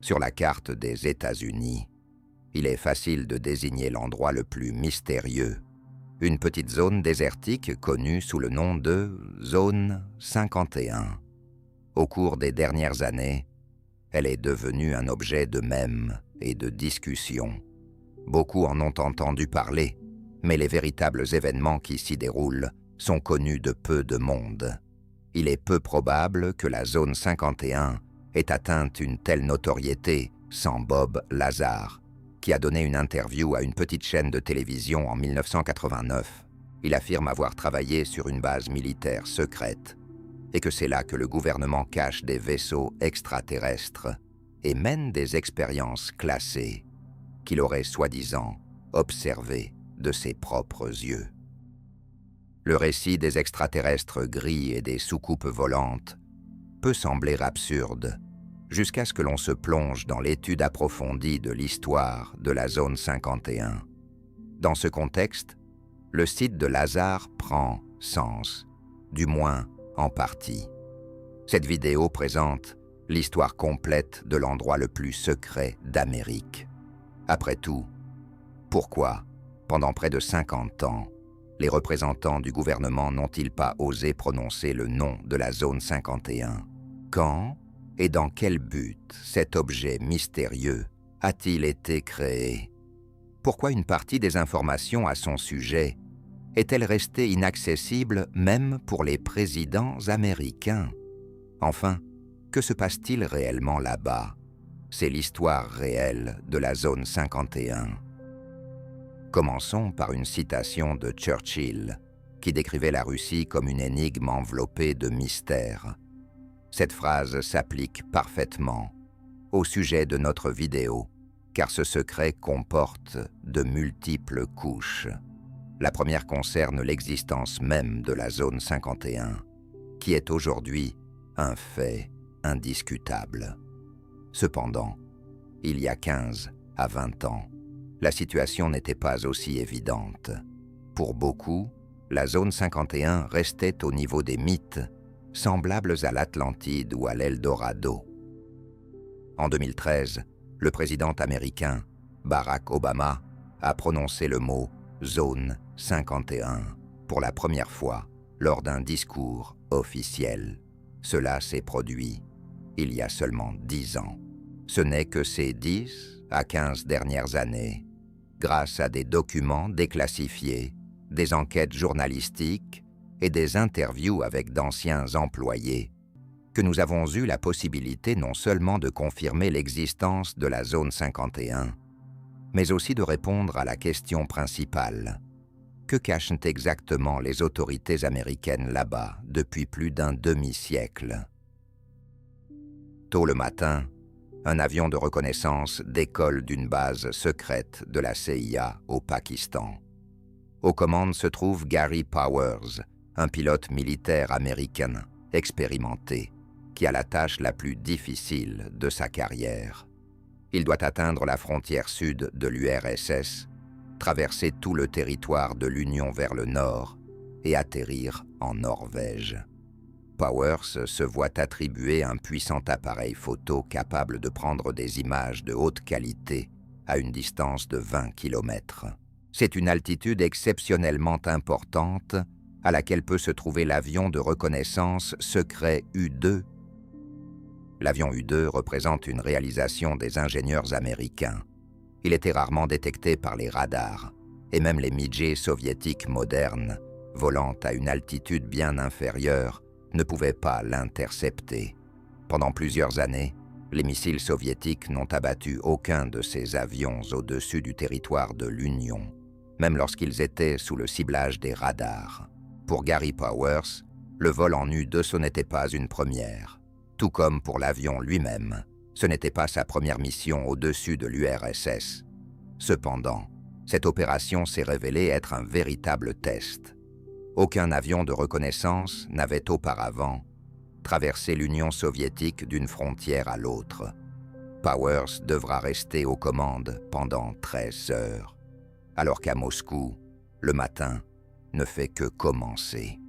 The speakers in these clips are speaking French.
Sur la carte des États-Unis, il est facile de désigner l'endroit le plus mystérieux, une petite zone désertique connue sous le nom de Zone 51. Au cours des dernières années, elle est devenue un objet de mème et de discussion. Beaucoup en ont entendu parler, mais les véritables événements qui s'y déroulent sont connus de peu de monde. Il est peu probable que la Zone 51 ait atteint une telle notoriété sans Bob Lazar, qui a donné une interview à une petite chaîne de télévision en 1989. Il affirme avoir travaillé sur une base militaire secrète et que c'est là que le gouvernement cache des vaisseaux extraterrestres et mène des expériences classées qu'il aurait soi-disant observées de ses propres yeux. Le récit des extraterrestres gris et des soucoupes volantes peut sembler absurde, jusqu'à ce que l'on se plonge dans l'étude approfondie de l'histoire de la Zone 51. Dans ce contexte, le site de Lazar prend sens, du moins en partie. Cette vidéo présente l'histoire complète de l'endroit le plus secret d'Amérique. Après tout, pourquoi, pendant près de 50 ans, les représentants du gouvernement n'ont-ils pas osé prononcer le nom de la Zone 51? Quand et dans quel but cet objet mystérieux a-t-il été créé? Pourquoi une partie des informations à son sujet est-elle restée inaccessible même pour les présidents américains? Enfin, que se passe-t-il réellement là-bas? C'est l'histoire réelle de la Zone 51. Commençons par une citation de Churchill, qui décrivait la Russie comme une énigme enveloppée de mystères. Cette phrase s'applique parfaitement au sujet de notre vidéo, car ce secret comporte de multiples couches. La première concerne l'existence même de la Zone 51, qui est aujourd'hui un fait indiscutable. Cependant, il y a 15 à 20 ans, la situation n'était pas aussi évidente. Pour beaucoup, la Zone 51 restait au niveau des mythes, semblables à l'Atlantide ou à l'Eldorado. En 2013, le président américain Barack Obama a prononcé le mot « Zone 51 » pour la première fois lors d'un discours officiel. Cela s'est produit il y a seulement 10 ans. Ce n'est que ces 10 à 15 dernières années, grâce à des documents déclassifiés, des enquêtes journalistiques et des interviews avec d'anciens employés, que nous avons eu la possibilité non seulement de confirmer l'existence de la Zone 51, mais aussi de répondre à la question principale. Que cachent exactement les autorités américaines là-bas depuis plus d'un demi-siècle? Tôt le matin, un avion de reconnaissance décolle d'une base secrète de la CIA au Pakistan. Aux commandes se trouve Gary Powers, un pilote militaire américain expérimenté, qui a la tâche la plus difficile de sa carrière. Il doit atteindre la frontière sud de l'URSS, traverser tout le territoire de l'Union vers le nord et atterrir en Norvège. Powers se voit attribuer un puissant appareil photo capable de prendre des images de haute qualité à une distance de 20 km. C'est une altitude exceptionnellement importante à laquelle peut se trouver l'avion de reconnaissance secret U-2. L'avion U-2 représente une réalisation des ingénieurs américains. Il était rarement détecté par les radars, et même les Midget soviétiques modernes, volant à une altitude bien inférieure, ne pouvaient pas l'intercepter. Pendant plusieurs années, les missiles soviétiques n'ont abattu aucun de ces avions au-dessus du territoire de l'Union, même lorsqu'ils étaient sous le ciblage des radars. Pour Gary Powers, le vol en U-2 ce n'était pas une première. Tout comme pour l'avion lui-même, ce n'était pas sa première mission au-dessus de l'URSS. Cependant, cette opération s'est révélée être un véritable test. Aucun avion de reconnaissance n'avait auparavant traversé l'Union soviétique d'une frontière à l'autre. Powers devra rester aux commandes pendant 13 heures, alors qu'à Moscou, le matin ne fait que commencer.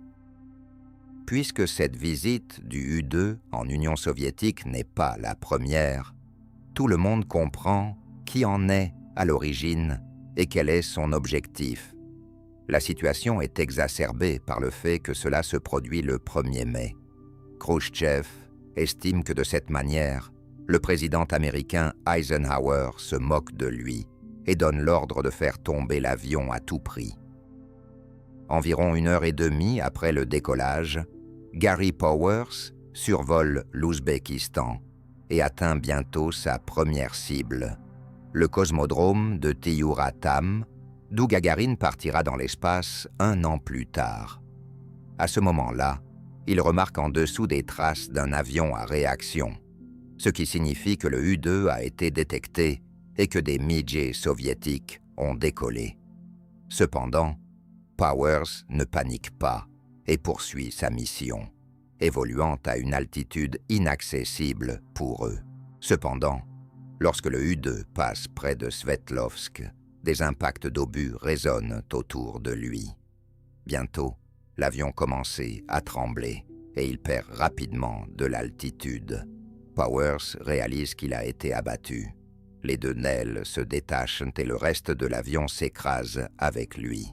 Puisque cette visite du U-2 en Union soviétique n'est pas la première, tout le monde comprend qui en est à l'origine et quel est son objectif. La situation est exacerbée par le fait que cela se produit le 1er mai. Khrouchtchev estime que de cette manière, le président américain Eisenhower se moque de lui et donne l'ordre de faire tomber l'avion à tout prix. Environ 1h30 après le décollage, Gary Powers survole l'Ouzbékistan et atteint bientôt sa première cible, le cosmodrome de Tyura-Tam, d'où Gagarine partira dans l'espace 1 an plus tard. À ce moment-là, il remarque en dessous des traces d'un avion à réaction, ce qui signifie que le U-2 a été détecté et que des midgets soviétiques ont décollé. Cependant, Powers ne panique pas et poursuit sa mission, évoluant à une altitude inaccessible pour eux. Cependant, lorsque le U-2 passe près de Sverdlovsk, des impacts d'obus résonnent autour de lui. Bientôt, l'avion commençait à trembler et il perd rapidement de l'altitude. Powers réalise qu'il a été abattu. Les 2 ailes se détachent et le reste de l'avion s'écrase avec lui.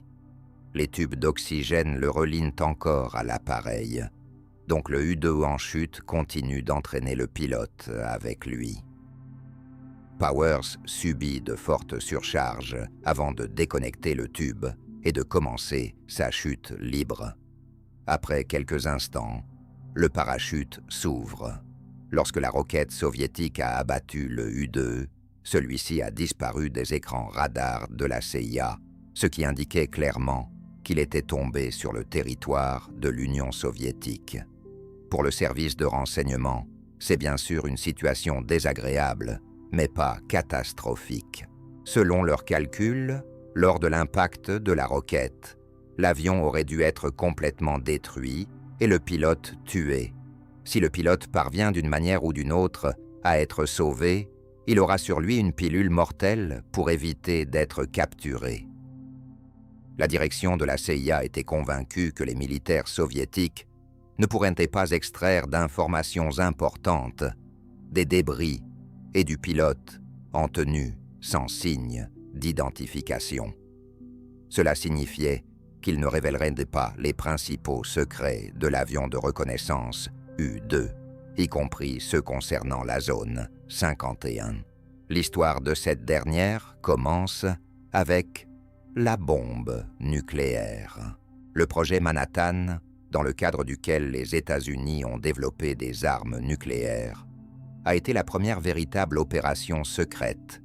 Les tubes d'oxygène le relient encore à l'appareil, donc le U-2 en chute continue d'entraîner le pilote avec lui. Powers subit de fortes surcharges avant de déconnecter le tube et de commencer sa chute libre. Après quelques instants, le parachute s'ouvre. Lorsque la roquette soviétique a abattu le U-2, celui-ci a disparu des écrans radars de la CIA, ce qui indiquait clairement qu'il était tombé sur le territoire de l'Union soviétique. Pour le service de renseignement, c'est bien sûr une situation désagréable, mais pas catastrophique. Selon leurs calculs, lors de l'impact de la roquette, l'avion aurait dû être complètement détruit et le pilote tué. Si le pilote parvient d'une manière ou d'une autre à être sauvé, il aura sur lui une pilule mortelle pour éviter d'être capturé. La direction de la CIA était convaincue que les militaires soviétiques ne pourraient pas extraire d'informations importantes, des débris et du pilote en tenue sans signe d'identification. Cela signifiait qu'ils ne révéleraient pas les principaux secrets de l'avion de reconnaissance U-2, y compris ceux concernant la zone 51. L'histoire de cette dernière commence avec la bombe nucléaire. Le projet Manhattan, dans le cadre duquel les États-Unis ont développé des armes nucléaires, a été la première véritable opération secrète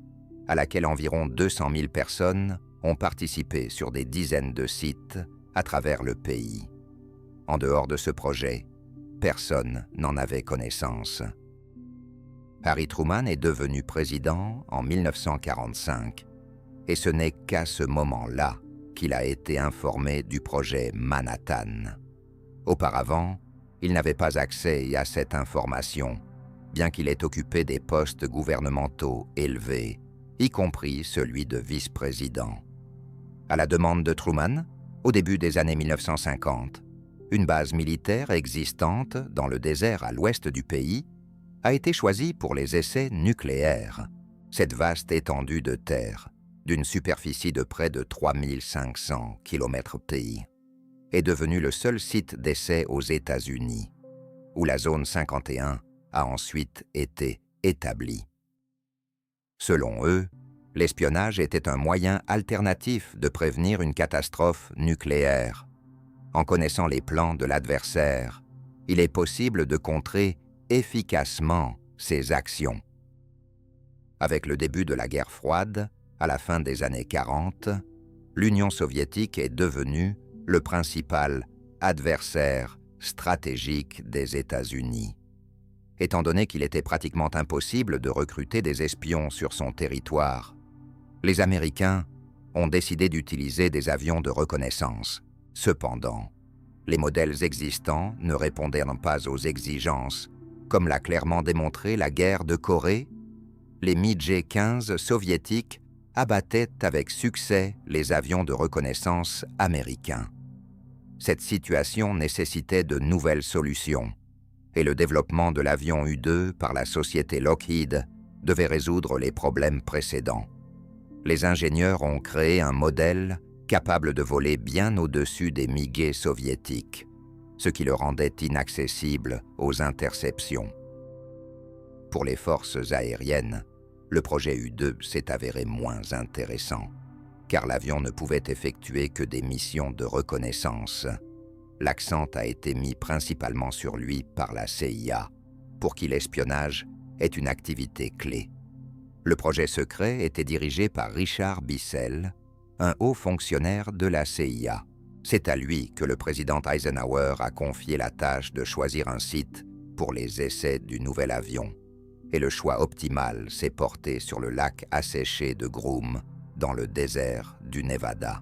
à laquelle environ 200 000 personnes ont participé sur des dizaines de sites à travers le pays. En dehors de ce projet, personne n'en avait connaissance. Harry Truman est devenu président en 1945, et ce n'est qu'à ce moment-là qu'il a été informé du projet Manhattan. Auparavant, il n'avait pas accès à cette information, bien qu'il ait occupé des postes gouvernementaux élevés, y compris celui de vice-président. À la demande de Truman, au début des années 1950, une base militaire existante dans le désert à l'ouest du pays a été choisie pour les essais nucléaires. Cette vaste étendue de terre, d'une superficie de près de 3500 km², est devenue le seul site d'essai aux États-Unis, où la zone 51 a ensuite été établie. Selon eux, l'espionnage était un moyen alternatif de prévenir une catastrophe nucléaire. En connaissant les plans de l'adversaire, il est possible de contrer efficacement ses actions. Avec le début de la guerre froide, à la fin des années 40, l'Union soviétique est devenue le principal adversaire stratégique des États-Unis. Étant donné qu'il était pratiquement impossible de recruter des espions sur son territoire, les Américains ont décidé d'utiliser des avions de reconnaissance. Cependant, les modèles existants ne répondaient pas aux exigences, comme l'a clairement démontré la guerre de Corée. Les MiG-15 soviétiques abattaient avec succès les avions de reconnaissance américains. Cette situation nécessitait de nouvelles solutions, et le développement de l'avion U-2 par la société Lockheed devait résoudre les problèmes précédents. Les ingénieurs ont créé un modèle capable de voler bien au-dessus des MiG soviétiques, ce qui le rendait inaccessible aux interceptions. Pour les forces aériennes, le projet U-2 s'est avéré moins intéressant, car l'avion ne pouvait effectuer que des missions de reconnaissance. L'accent a été mis principalement sur lui par la CIA, pour qui l'espionnage est une activité clé. Le projet secret était dirigé par Richard Bissell, un haut fonctionnaire de la CIA. C'est à lui que le président Eisenhower a confié la tâche de choisir un site pour les essais du nouvel avion. Et le choix optimal s'est porté sur le lac asséché de Groom, dans le désert du Nevada.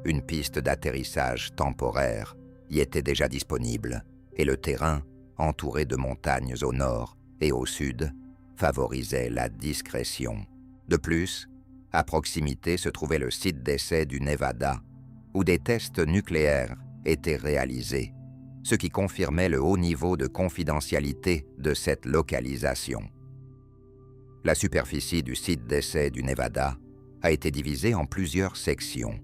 Une piste d'atterrissage temporaire y était déjà disponible, et le terrain, entouré de montagnes au nord et au sud, favorisait la discrétion. De plus, à proximité se trouvait le site d'essai du Nevada, où des tests nucléaires étaient réalisés, ce qui confirmait le haut niveau de confidentialité de cette localisation. La superficie du site d'essai du Nevada a été divisée en plusieurs sections,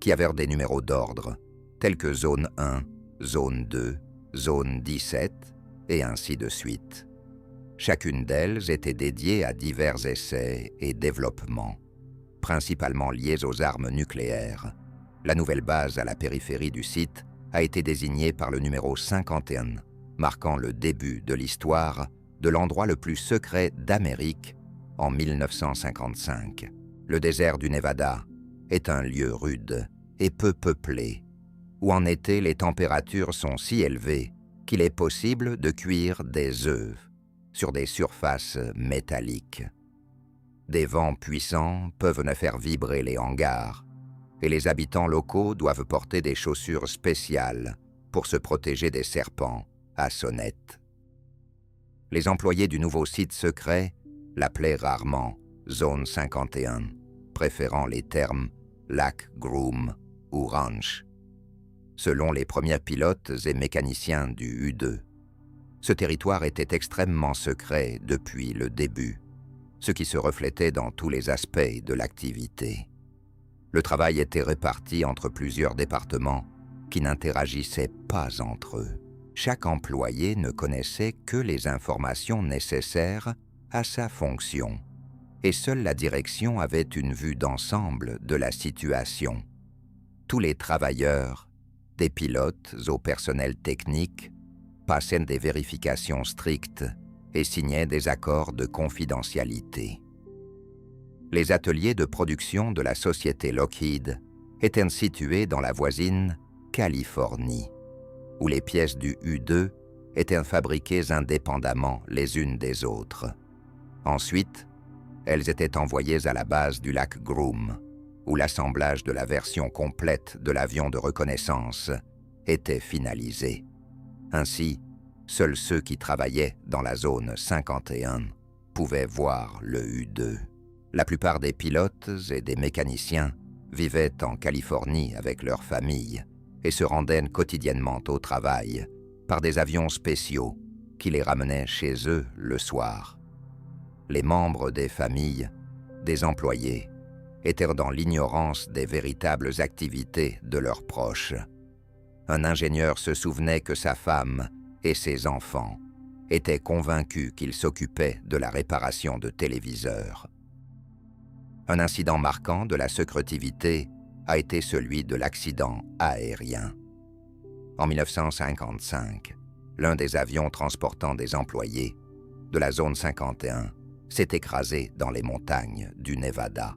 qui avaient des numéros d'ordre, tels que zone 1, zone 2, zone 17, et ainsi de suite. Chacune d'elles était dédiée à divers essais et développements, principalement liés aux armes nucléaires. La nouvelle base à la périphérie du site a été désignée par le numéro 51, marquant le début de l'histoire de l'endroit le plus secret d'Amérique en 1955. Le désert du Nevada est un lieu rude et peu peuplé, où en été les températures sont si élevées qu'il est possible de cuire des œufs sur des surfaces métalliques. Des vents puissants peuvent ne faire vibrer les hangars, et les habitants locaux doivent porter des chaussures spéciales pour se protéger des serpents à sonnette. Les employés du nouveau site secret l'appelaient rarement Zone 51, préférant les termes lac Groom ou ranch, selon les premiers pilotes et mécaniciens du U-2. Ce territoire était extrêmement secret depuis le début, ce qui se reflétait dans tous les aspects de l'activité. Le travail était réparti entre plusieurs départements qui n'interagissaient pas entre eux. Chaque employé ne connaissait que les informations nécessaires à sa fonction, et seule la direction avait une vue d'ensemble de la situation. Tous les travailleurs, des pilotes au personnel technique, passaient des vérifications strictes et signaient des accords de confidentialité. Les ateliers de production de la société Lockheed étaient situés dans la voisine Californie, où les pièces du U-2 étaient fabriquées indépendamment les unes des autres. Ensuite, elles étaient envoyées à la base du lac Groom, où l'assemblage de la version complète de l'avion de reconnaissance était finalisé. Ainsi, seuls ceux qui travaillaient dans la zone 51 pouvaient voir le U-2. La plupart des pilotes et des mécaniciens vivaient en Californie avec leurs familles et se rendaient quotidiennement au travail par des avions spéciaux qui les ramenaient chez eux le soir. Les membres des familles, des employés, étaient dans l'ignorance des véritables activités de leurs proches. Un ingénieur se souvenait que sa femme et ses enfants étaient convaincus qu'il s'occupait de la réparation de téléviseurs. Un incident marquant de la secretivité a été celui de l'accident aérien. En 1955, l'un des avions transportant des employés de la zone 51 s'est écrasé dans les montagnes du Nevada.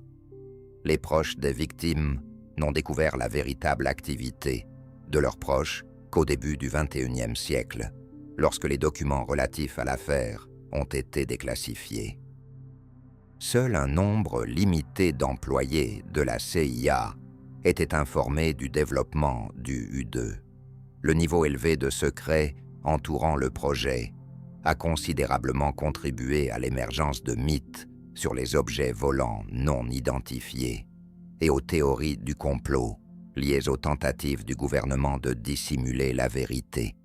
Les proches des victimes n'ont découvert la véritable activité de leurs proches qu'au début du XXIe siècle, lorsque les documents relatifs à l'affaire ont été déclassifiés. Seul un nombre limité d'employés de la CIA étaient informés du développement du U-2. Le niveau élevé de secret entourant le projet a considérablement contribué à l'émergence de mythes sur les objets volants non identifiés et aux théories du complot liées aux tentatives du gouvernement de dissimuler la vérité.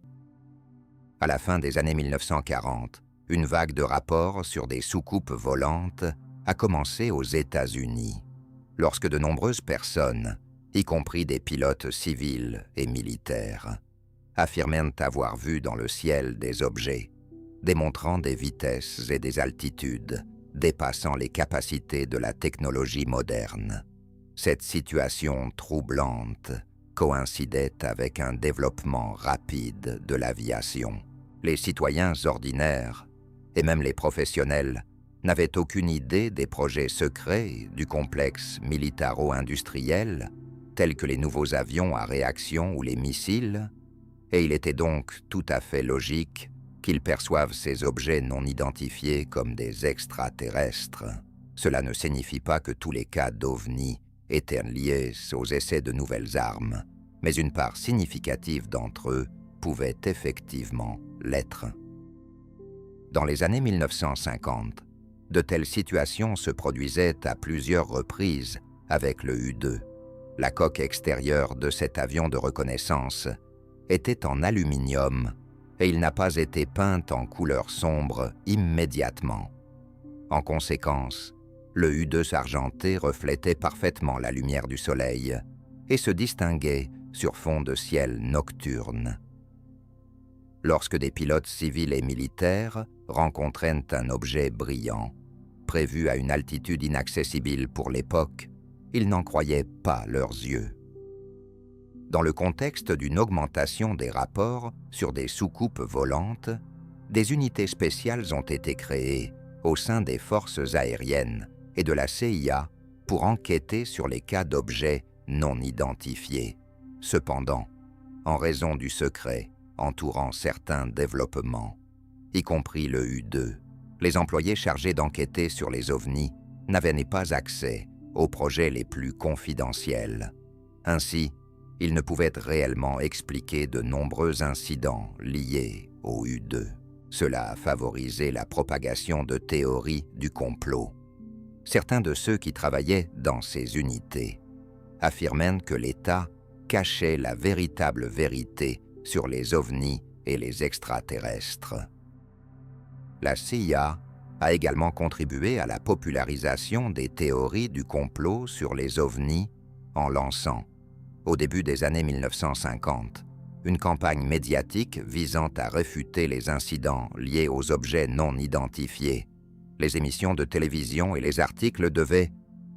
À la fin des années 1940, une vague de rapports sur des soucoupes volantes a commencé aux États-Unis, lorsque de nombreuses personnes, y compris des pilotes civils et militaires, affirmèrent avoir vu dans le ciel des objets, démontrant des vitesses et des altitudes dépassant les capacités de la technologie moderne. Cette situation troublante coïncidait avec un développement rapide de l'aviation. Les citoyens ordinaires, et même les professionnels, n'avaient aucune idée des projets secrets du complexe militaro-industriel, tels que les nouveaux avions à réaction ou les missiles, et il était donc tout à fait logique qu'ils perçoivent ces objets non identifiés comme des extraterrestres. Cela ne signifie pas que tous les cas d'OVNI étaient liés aux essais de nouvelles armes, mais une part significative d'entre eux pouvait effectivement l'être. Dans les années 1950, de telles situations se produisaient à plusieurs reprises avec le U-2. La coque extérieure de cet avion de reconnaissance était en aluminium et il n'a pas été peint en couleur sombre immédiatement. En conséquence, le U-2 argenté reflétait parfaitement la lumière du soleil et se distinguait sur fond de ciel nocturne. Lorsque des pilotes civils et militaires rencontraient un objet brillant, prévu à une altitude inaccessible pour l'époque, ils n'en croyaient pas leurs yeux. Dans le contexte d'une augmentation des rapports sur des soucoupes volantes, des unités spéciales ont été créées au sein des forces aériennes et de la CIA pour enquêter sur les cas d'objets non identifiés. Cependant, en raison du secret entourant certains développements, y compris le U-2, les employés chargés d'enquêter sur les ovnis n'avaient pas accès aux projets les plus confidentiels. Ainsi, ils ne pouvaient réellement expliquer de nombreux incidents liés au U-2. Cela a favorisé la propagation de théories du complot. Certains de ceux qui travaillaient dans ces unités affirmaient que l'État cachait la véritable vérité sur les ovnis et les extraterrestres. La CIA a également contribué à la popularisation des théories du complot sur les ovnis en lançant, au début des années 1950, une campagne médiatique visant à réfuter les incidents liés aux objets non identifiés. Les émissions de télévision et les articles devaient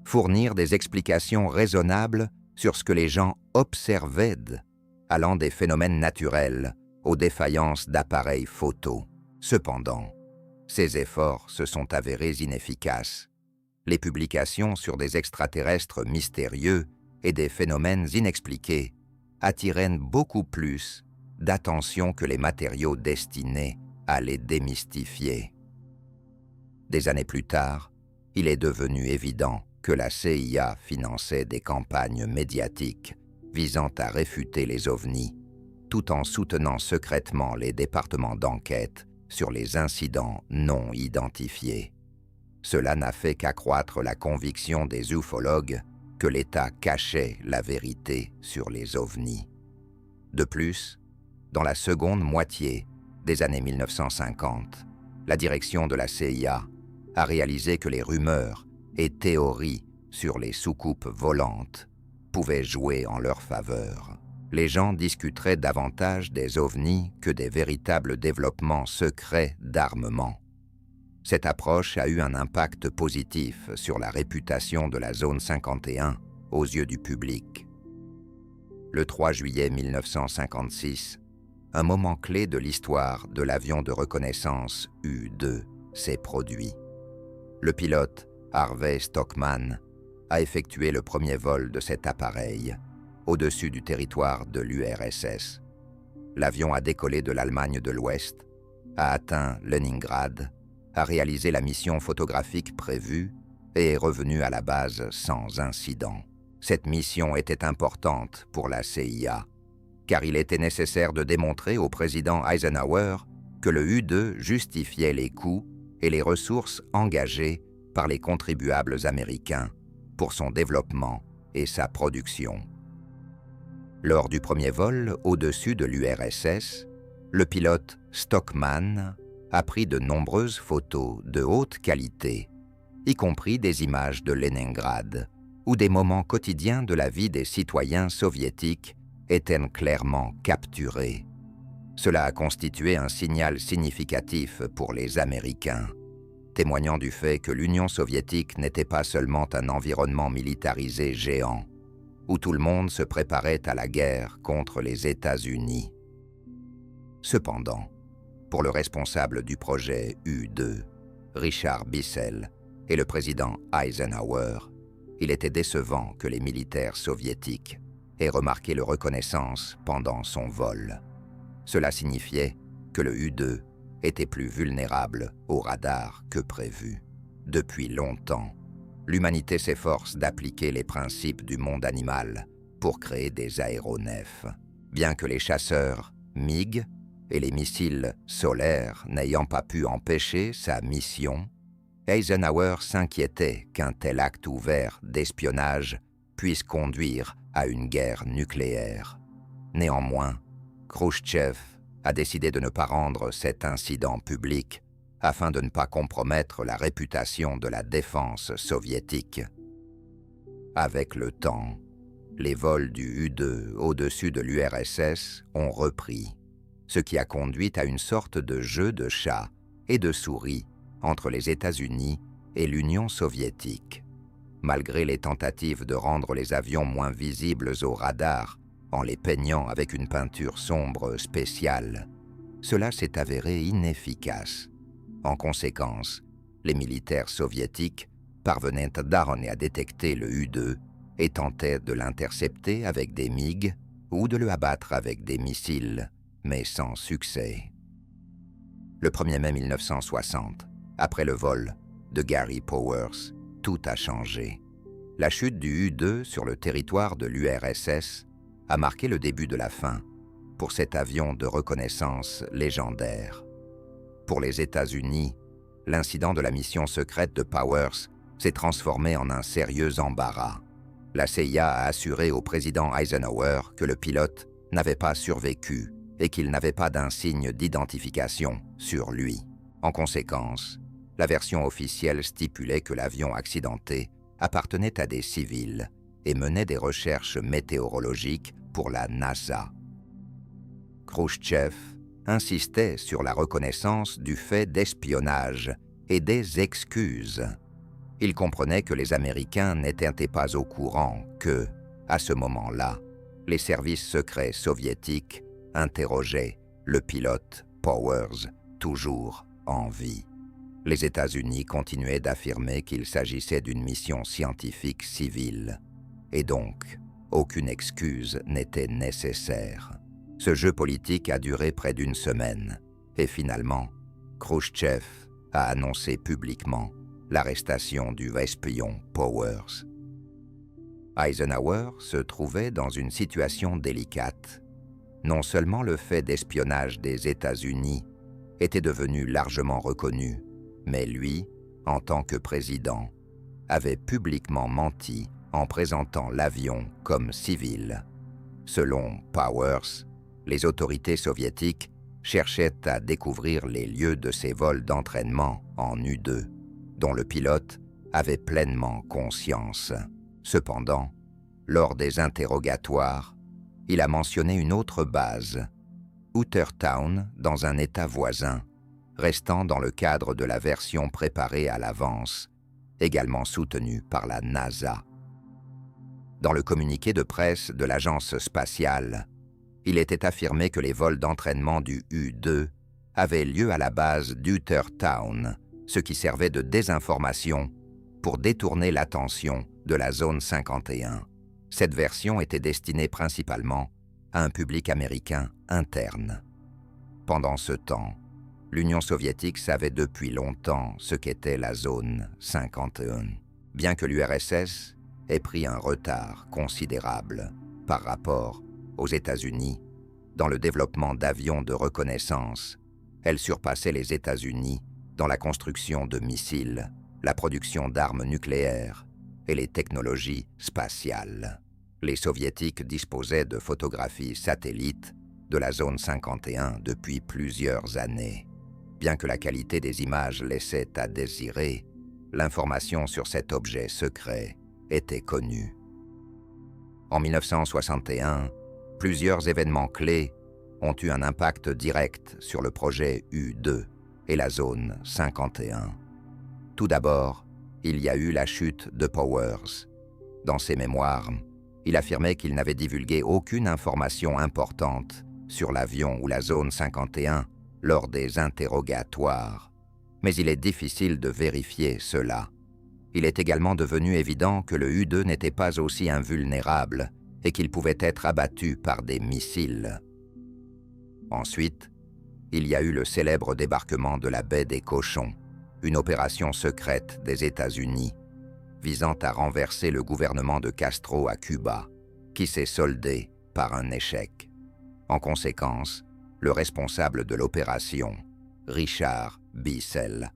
fournir des explications raisonnables sur ce que les gens observaient, allant des phénomènes naturels aux défaillances d'appareils photo. Cependant, ces efforts se sont avérés inefficaces. Les publications sur des extraterrestres mystérieux et des phénomènes inexpliqués attiraient beaucoup plus d'attention que les matériaux destinés à les démystifier. Des années plus tard, il est devenu évident que la CIA finançait des campagnes médiatiques visant à réfuter les ovnis, tout en soutenant secrètement les départements d'enquête sur les incidents non identifiés. Cela n'a fait qu'accroître la conviction des ufologues que l'État cachait la vérité sur les ovnis. De plus, dans la seconde moitié des années 1950, la direction de la CIA a réalisé que les rumeurs et théories sur les soucoupes volantes pouvaient jouer en leur faveur. Les gens discuteraient davantage des ovnis que des véritables développements secrets d'armement. Cette approche a eu un impact positif sur la réputation de la Zone 51 aux yeux du public. Le 3 juillet 1956, un moment clé de l'histoire de l'avion de reconnaissance U-2 s'est produit. Le pilote Harvey Stockman a effectué le premier vol de cet appareil au-dessus du territoire de l'URSS. L'avion a décollé de l'Allemagne de l'Ouest, a atteint Leningrad, a réalisé la mission photographique prévue et est revenu à la base sans incident. Cette mission était importante pour la CIA, car il était nécessaire de démontrer au président Eisenhower que le U-2 justifiait les coûts et les ressources engagées par les contribuables américains pour son développement et sa production. Lors du premier vol au-dessus de l'URSS, le pilote Stockman a pris de nombreuses photos de haute qualité, y compris des images de Leningrad, où des moments quotidiens de la vie des citoyens soviétiques étaient clairement capturés. Cela a constitué un signal significatif pour les Américains, témoignant du fait que l'Union soviétique n'était pas seulement un environnement militarisé géant, où tout le monde se préparait à la guerre contre les États-Unis. Cependant, pour le responsable du projet U-2, Richard Bissell, et le président Eisenhower, il était décevant que les militaires soviétiques aient remarqué leur reconnaissance pendant son vol. Cela signifiait que le U-2 était plus vulnérable au radar que prévu. Depuis longtemps, l'humanité s'efforce d'appliquer les principes du monde animal pour créer des aéronefs. Bien que les chasseurs MiG et les missiles solaires n'ayant pas pu empêcher sa mission, Eisenhower s'inquiétait qu'un tel acte ouvert d'espionnage puisse conduire à une guerre nucléaire. Néanmoins, Khrouchtchev a décidé de ne pas rendre cet incident public afin de ne pas compromettre la réputation de la défense soviétique. Avec le temps, les vols du U-2 au-dessus de l'URSS ont repris, ce qui a conduit à une sorte de jeu de chat et de souris entre les États-Unis et l'Union soviétique. Malgré les tentatives de rendre les avions moins visibles au radar en les peignant avec une peinture sombre spéciale, cela s'est avéré inefficace. En conséquence, les militaires soviétiques parvenaient d'arronner à détecter le U-2 et tentaient de l'intercepter avec des MiG ou de le abattre avec des missiles, mais sans succès. Le 1er mai 1960, après le vol de Gary Powers, tout a changé. La chute du U-2 sur le territoire de l'URSS a marqué le début de la fin pour cet avion de reconnaissance légendaire. Pour les États-Unis, l'incident de la mission secrète de Powers s'est transformé en un sérieux embarras. La CIA a assuré au président Eisenhower que le pilote n'avait pas survécu et qu'il n'avait pas d'insigne d'identification sur lui. En conséquence, la version officielle stipulait que l'avion accidenté appartenait à des civils et menait des recherches météorologiques pour la NASA. Khrouchtchev insistait sur la reconnaissance du fait d'espionnage et des excuses. Il comprenait que les Américains n'étaient pas au courant que, à ce moment-là, les services secrets soviétiques interrogeaient le pilote Powers, toujours en vie. Les États-Unis continuaient d'affirmer qu'il s'agissait d'une mission scientifique civile, et donc aucune excuse n'était nécessaire. Ce jeu politique a duré près d'une semaine, et finalement, Khrouchtchev a annoncé publiquement l'arrestation du espion Powers. Eisenhower se trouvait dans une situation délicate. Non seulement le fait d'espionnage des États-Unis était devenu largement reconnu, mais lui, en tant que président, avait publiquement menti en présentant l'avion comme civil. Selon Powers, les autorités soviétiques cherchaient à découvrir les lieux de ces vols d'entraînement en U-2, dont le pilote avait pleinement conscience. Cependant, lors des interrogatoires, il a mentionné une autre base, Hootertown, dans un État voisin, restant dans le cadre de la version préparée à l'avance, également soutenue par la NASA. Dans le communiqué de presse de l'agence spatiale, il était affirmé que les vols d'entraînement du U-2 avaient lieu à la base d'Hootertown, ce qui servait de désinformation pour détourner l'attention de la zone 51. Cette version était destinée principalement à un public américain interne. Pendant ce temps, l'Union soviétique savait depuis longtemps ce qu'était la zone 51, bien que l'URSS ait pris un retard considérable par rapport aux États-Unis dans le développement d'avions de reconnaissance. Elle surpassait les États-Unis dans la construction de missiles, la production d'armes nucléaires et les technologies spatiales. Les Soviétiques disposaient de photographies satellites de la zone 51 depuis plusieurs années. Bien que la qualité des images laissait à désirer, l'information sur cet objet secret était connue. En 1961, plusieurs événements clés ont eu un impact direct sur le projet U-2 et la zone 51. Tout d'abord, il y a eu la chute de Powers. Dans ses mémoires, il affirmait qu'il n'avait divulgué aucune information importante sur l'avion ou la zone 51 lors des interrogatoires. Mais il est difficile de vérifier cela. Il est également devenu évident que le U-2 n'était pas aussi invulnérable et qu'il pouvait être abattu par des missiles. Ensuite, il y a eu le célèbre débarquement de la baie des Cochons, une opération secrète des États-Unis visant à renverser le gouvernement de Castro à Cuba, qui s'est soldé par un échec. En conséquence, le responsable de l'opération, Richard Bissell,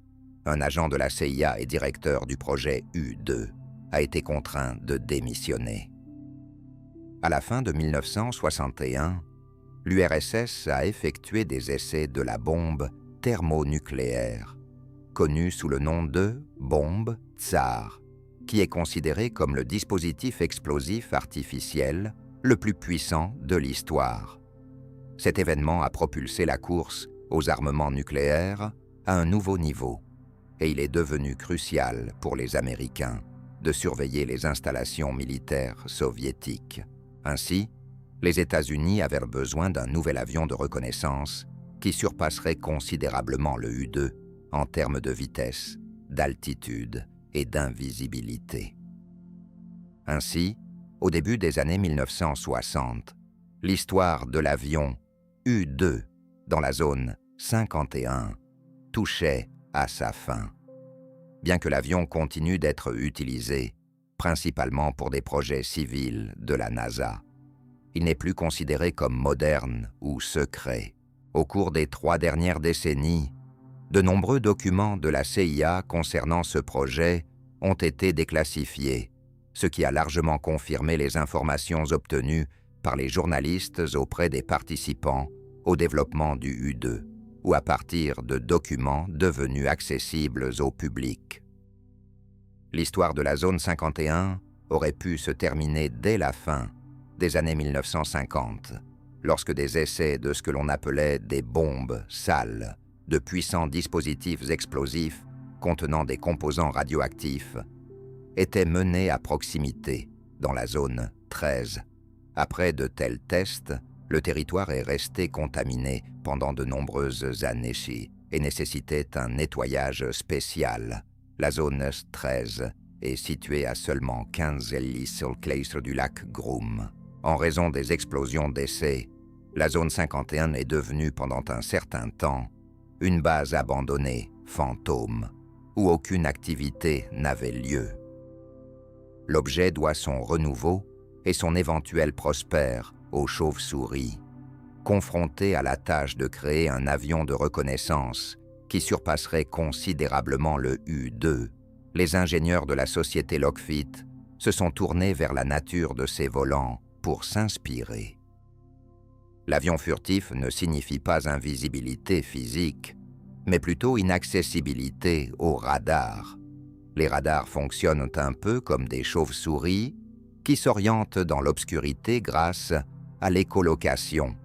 un agent de la CIA et directeur du projet U-2, a été contraint de démissionner. À la fin de 1961, l'URSS a effectué des essais de la bombe thermonucléaire, connue sous le nom de bombe Tsar, qui est considérée comme le dispositif explosif artificiel le plus puissant de l'histoire. Cet événement a propulsé la course aux armements nucléaires à un nouveau niveau, et il est devenu crucial pour les Américains de surveiller les installations militaires soviétiques. Ainsi, les États-Unis avaient besoin d'un nouvel avion de reconnaissance qui surpasserait considérablement le U-2 en termes de vitesse, d'altitude et d'invisibilité. Ainsi, au début des années 1960, l'histoire de l'avion U-2 dans la zone 51 touchait à sa fin. Bien que l'avion continue d'être utilisé, principalement pour des projets civils de la NASA, il n'est plus considéré comme moderne ou secret. Au cours des 3 dernières décennies, de nombreux documents de la CIA concernant ce projet ont été déclassifiés, ce qui a largement confirmé les informations obtenues par les journalistes auprès des participants au développement du U-2, ou à partir de documents devenus accessibles au public. L'histoire de la zone 51 aurait pu se terminer dès la fin des années 1950, lorsque des essais de ce que l'on appelait des bombes sales, de puissants dispositifs explosifs contenant des composants radioactifs, étaient menés à proximité, dans la zone 13. Après de tels tests, le territoire est resté contaminé pendant de nombreuses années et nécessitait un nettoyage spécial. La zone 13 est située à seulement 15 km du lac Groom. En raison des explosions d'essais, la zone 51 est devenue pendant un certain temps une base abandonnée, fantôme, où aucune activité n'avait lieu. L'objet doit son renouveau et son éventuel prospère aux chauves-souris. Confrontés à la tâche de créer un avion de reconnaissance qui surpasserait considérablement le U-2, les ingénieurs de la société Lockheed se sont tournés vers la nature de ces volants pour s'inspirer. L'avion furtif ne signifie pas invisibilité physique, mais plutôt inaccessibilité aux radars. Les radars fonctionnent un peu comme des chauves-souris qui s'orientent dans l'obscurité grâce à l'écholocation.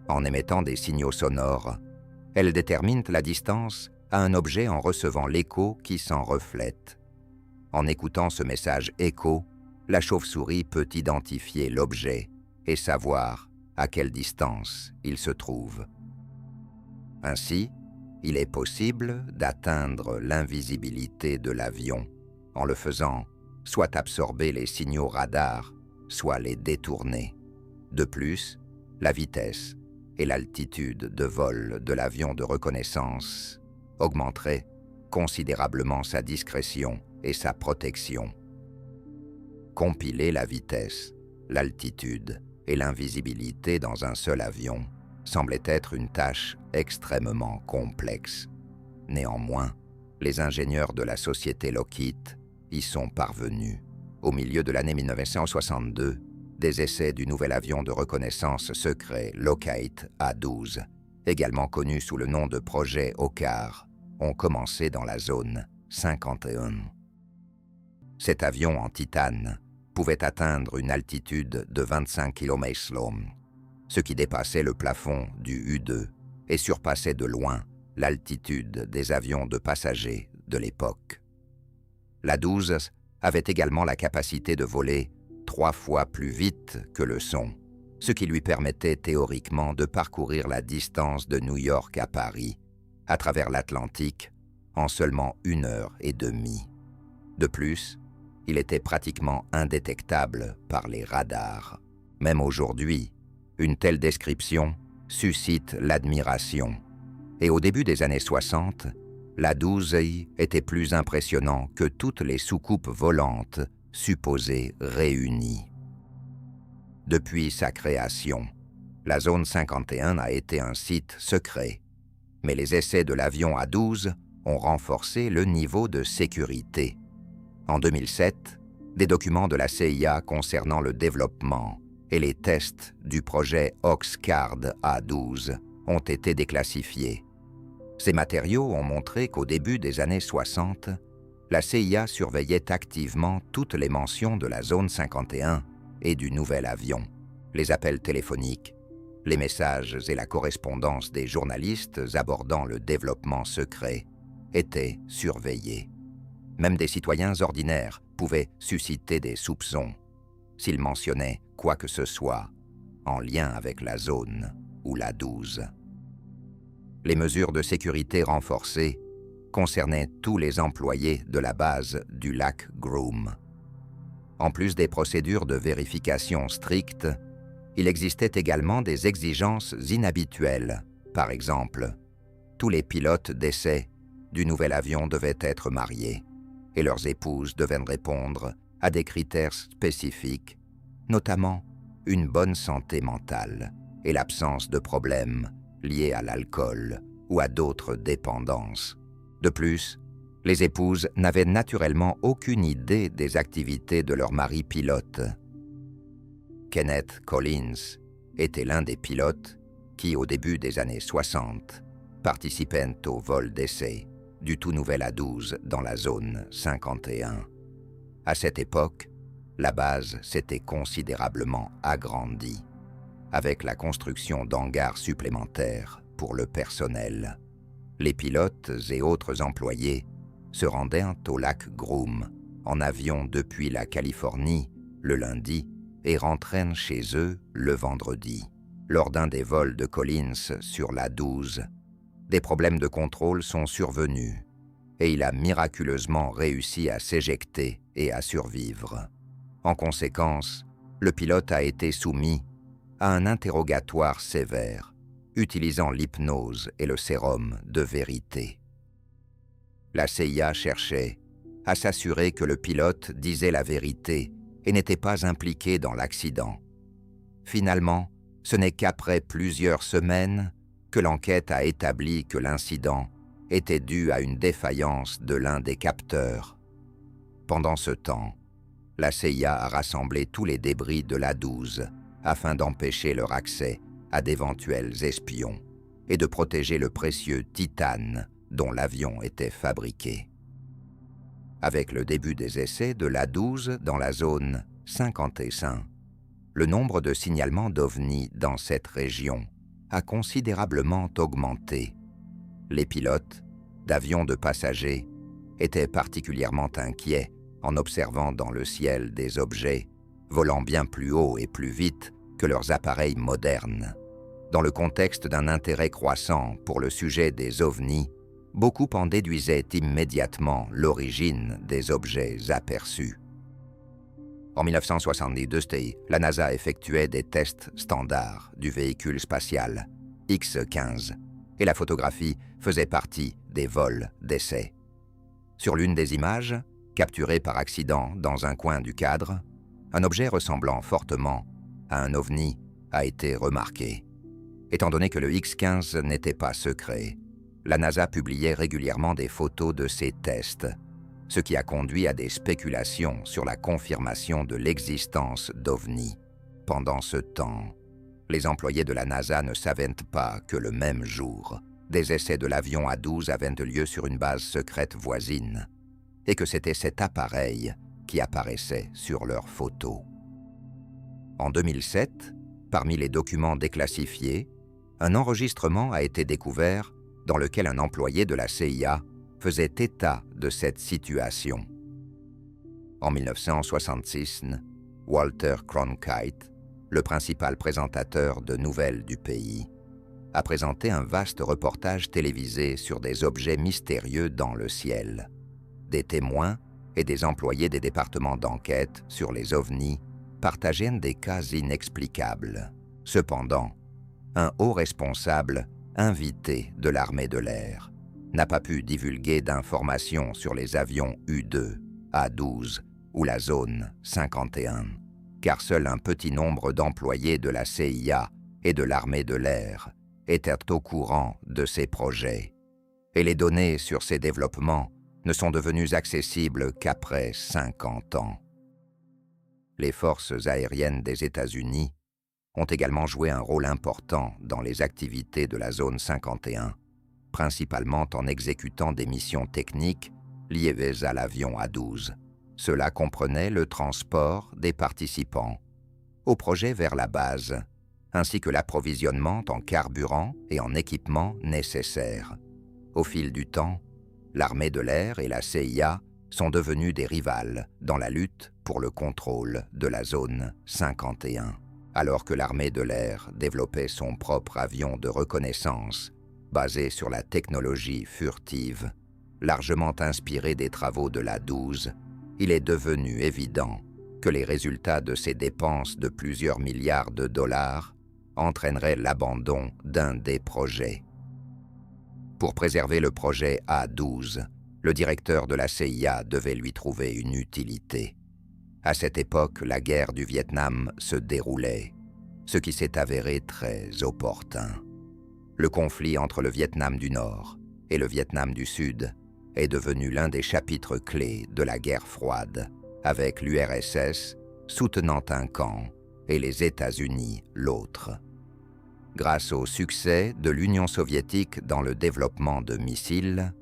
En émettant des signaux sonores, elles déterminent la distance à un objet en recevant l'écho qui s'en reflète. En écoutant ce message écho, la chauve-souris peut identifier l'objet et savoir à quelle distance il se trouve. Ainsi, il est possible d'atteindre l'invisibilité de l'avion en le faisant soit absorber les signaux radars, soit les détourner. De plus, la vitesse et l'altitude de vol de l'avion de reconnaissance augmenteraient considérablement sa discrétion et sa protection. Compiler la vitesse, l'altitude et l'invisibilité dans un seul avion semblait être une tâche extrêmement complexe. Néanmoins, les ingénieurs de la société Lockheed y sont parvenus. Au milieu de l'année 1962, des essais du nouvel avion de reconnaissance secret Lockheed A-12 également connu sous le nom de projet OCCAR, ont commencé dans la zone 51. Cet avion en titane pouvait atteindre une altitude de 25 km, ce qui dépassait le plafond du U-2 et surpassait de loin l'altitude des avions de passagers de l'époque. l'A-12 avait également la capacité de voler 3 fois plus vite que le son, ce qui lui permettait théoriquement de parcourir la distance de New York à Paris, à travers l'Atlantique, en seulement 1h30. De plus, il était pratiquement indétectable par les radars. Même aujourd'hui, une telle description suscite l'admiration. Et au début des années 60, l'A-12 était plus impressionnant que toutes les soucoupes volantes supposées réunies. Depuis sa création, la zone 51 a été un site secret, mais les essais de l'avion A-12 ont renforcé le niveau de sécurité. En 2007, des documents de la CIA concernant le développement et les tests du projet OCCAR A-12 ont été déclassifiés. Ces matériaux ont montré qu'au début des années 60, la CIA surveillait activement toutes les mentions de la zone 51 et du nouvel avion, les appels téléphoniques, les messages et la correspondance des journalistes abordant le développement secret étaient surveillés. Même des citoyens ordinaires pouvaient susciter des soupçons s'ils mentionnaient quoi que ce soit en lien avec la zone ou l'A-12. Les mesures de sécurité renforcées concernaient tous les employés de la base du lac Groom. En plus des procédures de vérification strictes, il existait également des exigences inhabituelles. Par exemple, tous les pilotes d'essai du nouvel avion devaient être mariés et leurs épouses devaient répondre à des critères spécifiques, notamment une bonne santé mentale et l'absence de problèmes liés à l'alcool ou à d'autres dépendances. De plus, les épouses n'avaient naturellement aucune idée des activités de leur mari pilote. Kenneth Collins était l'un des pilotes qui, au début des années 60, participaient au vol d'essai du tout nouvel A-12 dans la zone 51. À cette époque, la base s'était considérablement agrandie, avec la construction d'hangars supplémentaires pour le personnel. Les pilotes et autres employés se rendaient au lac Groom en avion depuis la Californie le lundi et rentraient chez eux le vendredi. Lors d'un des vols de Collins sur l'A-12, des problèmes de contrôle sont survenus et il a miraculeusement réussi à s'éjecter et à survivre. En conséquence, le pilote a été soumis à un interrogatoire sévère, utilisant l'hypnose et le sérum de vérité. La CIA cherchait à s'assurer que le pilote disait la vérité et n'était pas impliqué dans l'accident. Finalement, ce n'est qu'après plusieurs semaines que l'enquête a établi que l'incident était dû à une défaillance de l'un des capteurs. Pendant ce temps, la CIA a rassemblé tous les débris de l'A-12 afin d'empêcher leur accès à d'éventuels espions et de protéger le précieux titane dont l'avion était fabriqué. Avec le début des essais de l'A-12 dans la zone 51, le nombre de signalements d'OVNI dans cette région a considérablement augmenté. Les pilotes d'avions de passagers étaient particulièrement inquiets en observant dans le ciel des objets volant bien plus haut et plus vite que leurs appareils modernes. Dans le contexte d'un intérêt croissant pour le sujet des ovnis, beaucoup en déduisaient immédiatement l'origine des objets aperçus. En 1972, la NASA effectuait des tests standards du véhicule spatial X-15 et la photographie faisait partie des vols d'essai. Sur l'une des images, capturée par accident dans un coin du cadre, un objet ressemblant fortement à un ovni a été remarqué. Étant donné que le X-15 n'était pas secret, la NASA publiait régulièrement des photos de ces tests, ce qui a conduit à des spéculations sur la confirmation de l'existence d'OVNI. Pendant ce temps, Les employés de la NASA ne savaient pas que le même jour, des essais de l'avion A-12 avaient lieu sur une base secrète voisine, et que c'était cet appareil qui apparaissait sur leurs photos. En 2007, parmi les documents déclassifiés, un enregistrement a été découvert dans lequel un employé de la CIA faisait état de cette situation. En 1966, Walter Cronkite, le principal présentateur de nouvelles du pays, a présenté un vaste reportage télévisé sur des objets mystérieux dans le ciel. Des témoins et des employés des départements d'enquête sur les ovnis partageaient des cas inexplicables. Cependant, un haut responsable invité de l'armée de l'air n'a pas pu divulguer d'informations sur les avions U-2, A-12 ou la zone 51, car seul un petit nombre d'employés de la CIA et de l'armée de l'air étaient au courant de ces projets, et les données sur ces développements ne sont devenues accessibles qu'après 50 ans. Les forces aériennes des États-Unis ont également joué un rôle important dans les activités de la zone 51, principalement en exécutant des missions techniques liées à l'avion A-12. Cela comprenait le transport des participants au projet vers la base, ainsi que l'approvisionnement en carburant et en équipement nécessaires. Au fil du temps, l'armée de l'air et la CIA sont devenues des rivales dans la lutte pour le contrôle de la zone 51. Alors que l'armée de l'air développait son propre avion de reconnaissance basé sur la technologie furtive, largement inspirée des travaux de l'A-12, il est devenu évident que les résultats de ces dépenses de plusieurs milliards de dollars entraîneraient l'abandon d'un des projets. Pour préserver le projet A-12, le directeur de la CIA devait lui trouver une utilité. À cette époque, la guerre du Vietnam se déroulait, ce qui s'est avéré très opportun. Le conflit entre le Vietnam du Nord et le Vietnam du Sud est devenu l'un des chapitres clés de la guerre froide, avec l'URSS soutenant un camp et les États-Unis l'autre. Grâce au succès de l'Union soviétique dans le développement de missiles,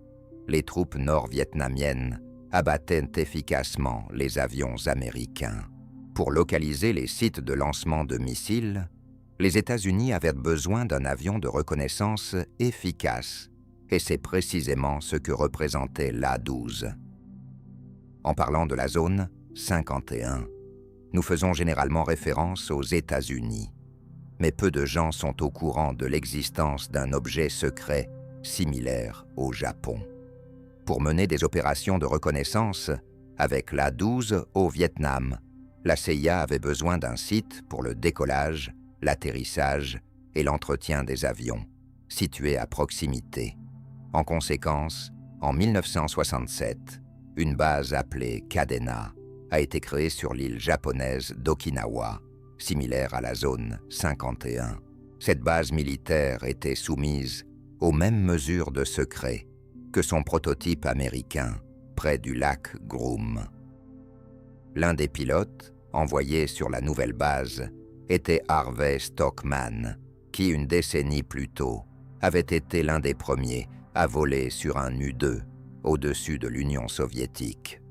les troupes nord-vietnamiennes abattaient efficacement les avions américains. Pour localiser les sites de lancement de missiles, les États-Unis avaient besoin d'un avion de reconnaissance efficace, et c'est précisément ce que représentait l'A-12. En parlant de la zone 51, nous faisons généralement référence aux États-Unis, mais peu de gens sont au courant de l'existence d'un objet secret similaire au Japon. Pour mener des opérations de reconnaissance avec l'A-12 au Vietnam, la CIA avait besoin d'un site pour le décollage, l'atterrissage et l'entretien des avions, situé à proximité. En conséquence, en 1967, une base appelée Kadena a été créée sur l'île japonaise d'Okinawa, similaire à la zone 51. Cette base militaire était soumise aux mêmes mesures de secret que son prototype américain, près du lac Groom. L'un des pilotes, envoyé sur la nouvelle base, était Harvey Stockman, qui, une décennie plus tôt, avait été l'un des premiers à voler sur un U-2 au-dessus de l'Union soviétique.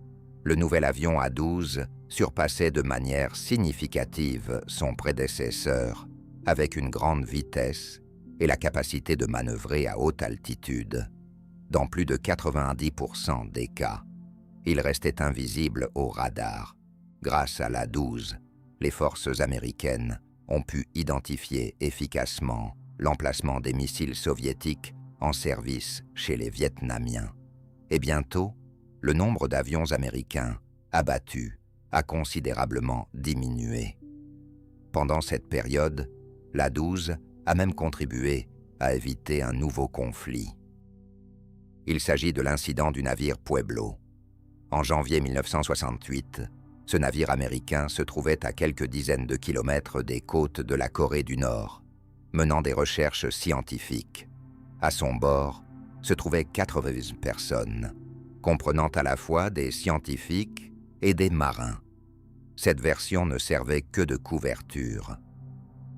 Le nouvel avion A-12 surpassait de manière significative son prédécesseur, avec une grande vitesse et la capacité de manœuvrer à haute altitude. Dans plus de 90% des cas, il restait invisible au radar. Grâce à l'A-12, les forces américaines ont pu identifier efficacement l'emplacement des missiles soviétiques en service chez les Vietnamiens. Et bientôt, le nombre d'avions américains abattus a considérablement diminué. Pendant cette période, l'A-12 a même contribué à éviter un nouveau conflit. Il s'agit de l'incident du navire Pueblo. En janvier 1968, ce navire américain se trouvait à quelques dizaines de kilomètres des côtes de la Corée du Nord, menant des recherches scientifiques. À son bord se trouvaient 80 personnes, comprenant à la fois des scientifiques et des marins. Cette version ne servait que de couverture.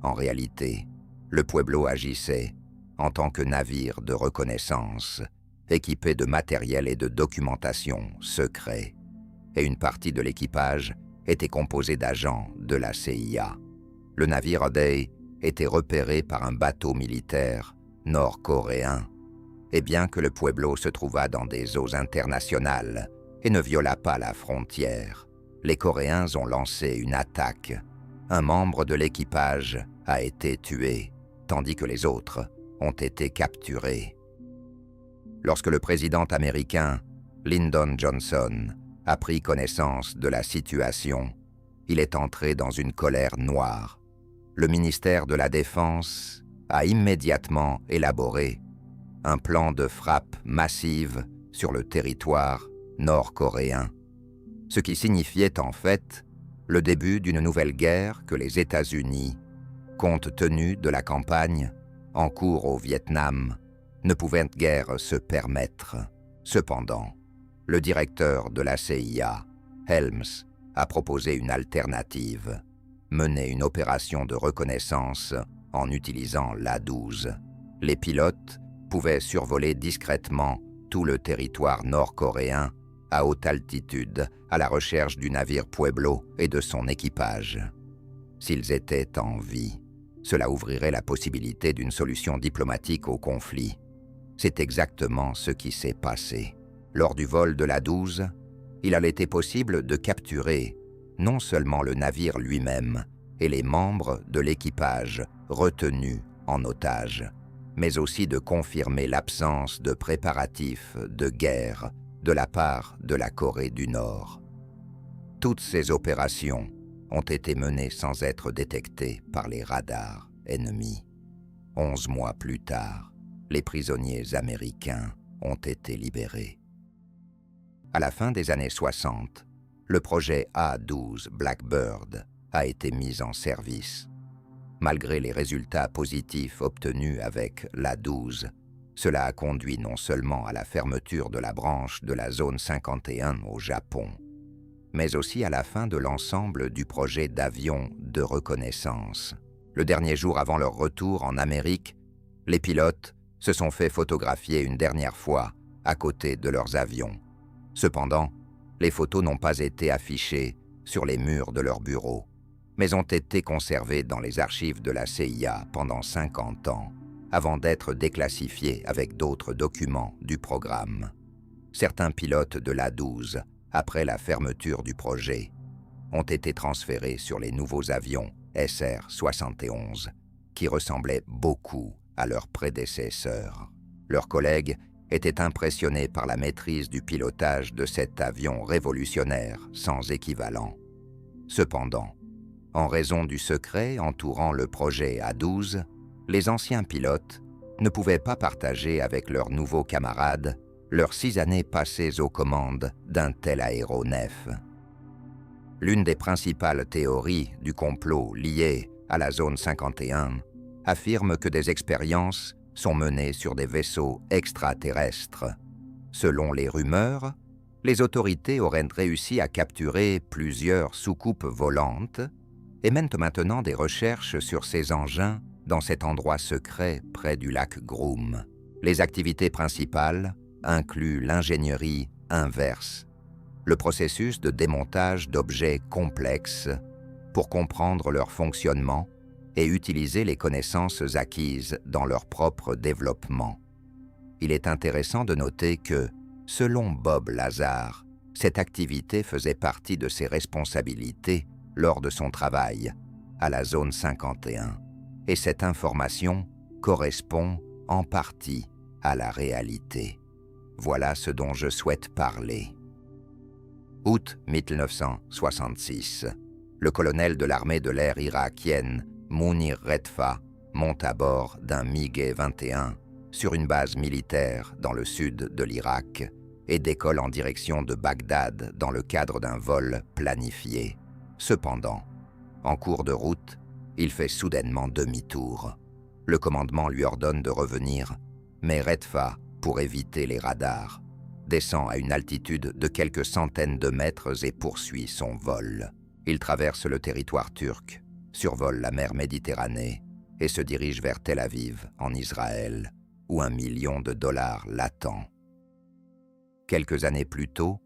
En réalité, le Pueblo agissait en tant que navire de reconnaissance, équipé de matériel et de documentation secrets, et une partie de l'équipage était composée d'agents de la CIA. Le navire Oday était repéré par un bateau militaire nord-coréen, et bien que le Pueblo se trouvât dans des eaux internationales et ne violât pas la frontière, les Coréens ont lancé une attaque. Un membre de l'équipage a été tué, tandis que les autres ont été capturés. Lorsque le président américain Lyndon Johnson a pris connaissance de la situation, il est entré dans une colère noire. Le ministère de la Défense a immédiatement élaboré un plan de frappe massive sur le territoire nord-coréen, ce qui signifiait en fait le début d'une nouvelle guerre que les États-Unis, compte tenu de la campagne en cours au Vietnam, ne pouvaient guère se permettre. Cependant, le directeur de la CIA, Helms, a proposé une alternative, mener une opération de reconnaissance en utilisant l'A-12. Les pilotes pouvaient survoler discrètement tout le territoire nord-coréen à haute altitude à la recherche du navire Pueblo et de son équipage. S'ils étaient en vie, cela ouvrirait la possibilité d'une solution diplomatique au conflit. C'est exactement ce qui s'est passé. Lors du vol de l'A-12, il a été possible de capturer non seulement le navire lui-même et les membres de l'équipage retenus en otage, mais aussi de confirmer l'absence de préparatifs de guerre de la part de la Corée du Nord. Toutes ces opérations ont été menées sans être détectées par les radars ennemis. 11 mois plus tard, les prisonniers américains ont été libérés. À la fin des années 60, le projet A-12 Blackbird a été mis en service. Malgré les résultats positifs obtenus avec l'A-12, cela a conduit non seulement à la fermeture de la branche de la zone 51 au Japon, mais aussi à la fin de l'ensemble du projet d'avion de reconnaissance. Le dernier jour avant leur retour en Amérique, les pilotes se sont fait photographier une dernière fois à côté de leurs avions. Cependant, les photos n'ont pas été affichées sur les murs de leur bureau, mais ont été conservées dans les archives de la CIA pendant 50 ans, avant d'être déclassifiées avec d'autres documents du programme. Certains pilotes de l'A-12, après la fermeture du projet, ont été transférés sur les nouveaux avions SR-71, qui ressemblaient beaucoup à leurs prédécesseurs. Leurs collègues étaient impressionnés par la maîtrise du pilotage de cet avion révolutionnaire sans équivalent. Cependant, en raison du secret entourant le projet A-12, les anciens pilotes ne pouvaient pas partager avec leurs nouveaux camarades leurs 6 années passées aux commandes d'un tel aéronef. L'une des principales théories du complot liées à la zone 51 affirme que des expériences sont menées sur des vaisseaux extraterrestres. Selon les rumeurs, les autorités auraient réussi à capturer plusieurs soucoupes volantes et mènent maintenant des recherches sur ces engins dans cet endroit secret près du lac Groom. Les activités principales incluent l'ingénierie inverse, le processus de démontage d'objets complexes pour comprendre leur fonctionnement et utiliser les connaissances acquises dans leur propre développement. Il est intéressant de noter que, selon Bob Lazar, cette activité faisait partie de ses responsabilités lors de son travail à la zone 51, et cette information correspond en partie à la réalité. Voilà ce dont je souhaite parler. Août 1966, le colonel de l'armée de l'air irakienne, Mounir Redfa, monte à bord d'un MiG-21 sur une base militaire dans le sud de l'Irak et décolle en direction de Bagdad dans le cadre d'un vol planifié. Cependant, en cours de route, il fait soudainement demi-tour. Le commandement lui ordonne de revenir, mais Redfa, pour éviter les radars, descend à une altitude de quelques centaines de mètres et poursuit son vol. Il traverse le territoire turc, survole la mer Méditerranée et se dirige vers Tel Aviv, en Israël, où $1 million l'attend. Quelques années plus tôt,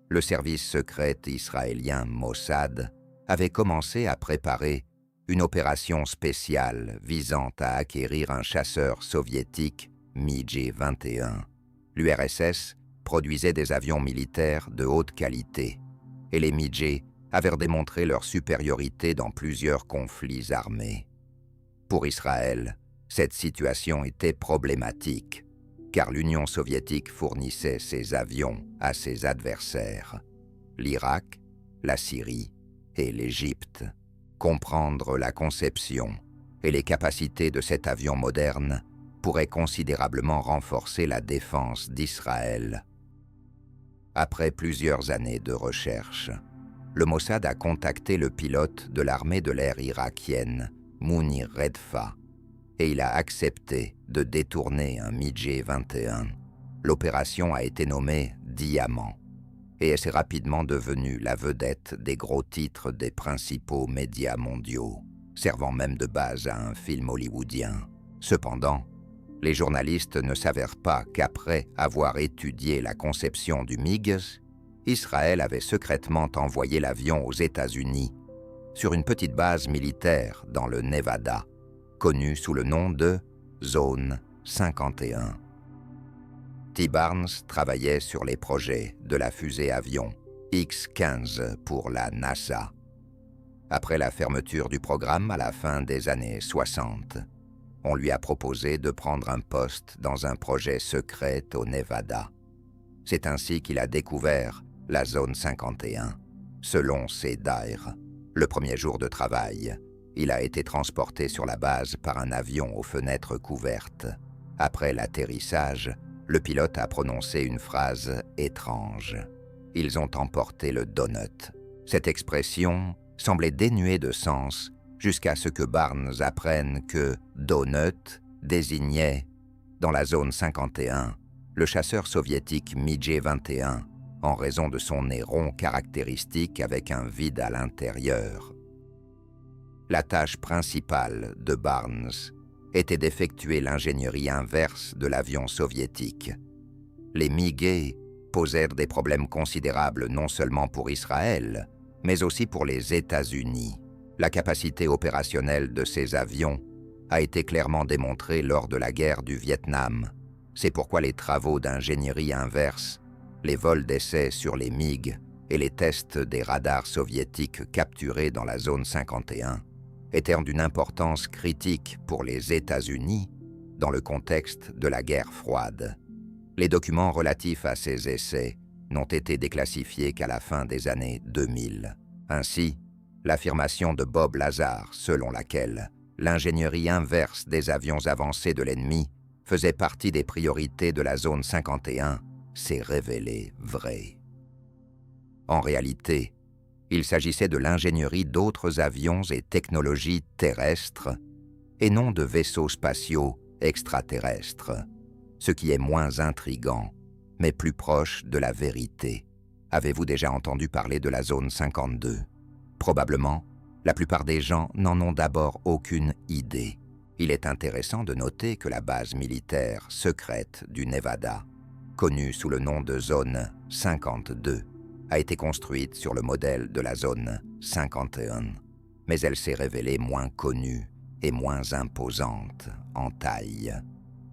le service secret israélien Mossad avait commencé à préparer une opération spéciale visant à acquérir un chasseur soviétique MiG-21. L'URSS produisait des avions militaires de haute qualité, et les MiG avaient démontré leur supériorité dans plusieurs conflits armés. Pour Israël, cette situation était problématique, car l'Union soviétique fournissait ses avions à ses adversaires, l'Irak, la Syrie et l'Égypte. Comprendre la conception et les capacités de cet avion moderne pourrait considérablement renforcer la défense d'Israël. Après plusieurs années de recherche, le Mossad a contacté le pilote de l'armée de l'air irakienne, Mounir Redfa, et il a accepté de détourner un MiG-21. L'opération a été nommée Diamant, et elle s'est rapidement devenue la vedette des gros titres des principaux médias mondiaux, servant même de base à un film hollywoodien. Cependant, les journalistes ne s'avèrent pas qu'après avoir étudié la conception du MiG, Israël avait secrètement envoyé l'avion aux États-Unis, sur une petite base militaire dans le Nevada, connue sous le nom de Zone 51. T. Barnes travaillait sur les projets de la fusée-avion X-15 pour la NASA. Après la fermeture du programme à la fin des années 60, on lui a proposé de prendre un poste dans un projet secret au Nevada. C'est ainsi qu'il a découvert la Zone 51. Selon ses dires, le premier jour de travail, il a été transporté sur la base par un avion aux fenêtres couvertes. Après l'atterrissage, le pilote a prononcé une phrase étrange. « Ils ont emporté le donut ». Cette expression semblait dénuée de sens jusqu'à ce que Barnes apprenne que « donut » désignait, dans la zone 51, le chasseur soviétique MiG-21, en raison de son nez rond caractéristique avec un vide à l'intérieur. La tâche principale de Barnes était d'effectuer l'ingénierie inverse de l'avion soviétique. Les MiG posèrent des problèmes considérables non seulement pour Israël, mais aussi pour les États-Unis. La capacité opérationnelle de ces avions a été clairement démontrée lors de la guerre du Vietnam. C'est pourquoi les travaux d'ingénierie inverse, les vols d'essai sur les MiG et les tests des radars soviétiques capturés dans la zone 51 étaient d'une importance critique pour les États-Unis dans le contexte de la guerre froide. Les documents relatifs à ces essais n'ont été déclassifiés qu'à la fin des années 2000. Ainsi, l'affirmation de Bob Lazar, selon laquelle l'ingénierie inverse des avions avancés de l'ennemi faisait partie des priorités de la zone 51, s'est révélée vraie. En réalité, il s'agissait de l'ingénierie d'autres avions et technologies terrestres et non de vaisseaux spatiaux extraterrestres, ce qui est moins intrigant, mais plus proche de la vérité. Avez-vous déjà entendu parler de la zone 52 ? Probablement, la plupart des gens n'en ont d'abord aucune idée. Il est intéressant de noter que la base militaire secrète du Nevada, connue sous le nom de zone 52, a été construite sur le modèle de la zone 51, mais elle s'est révélée moins connue et moins imposante en taille.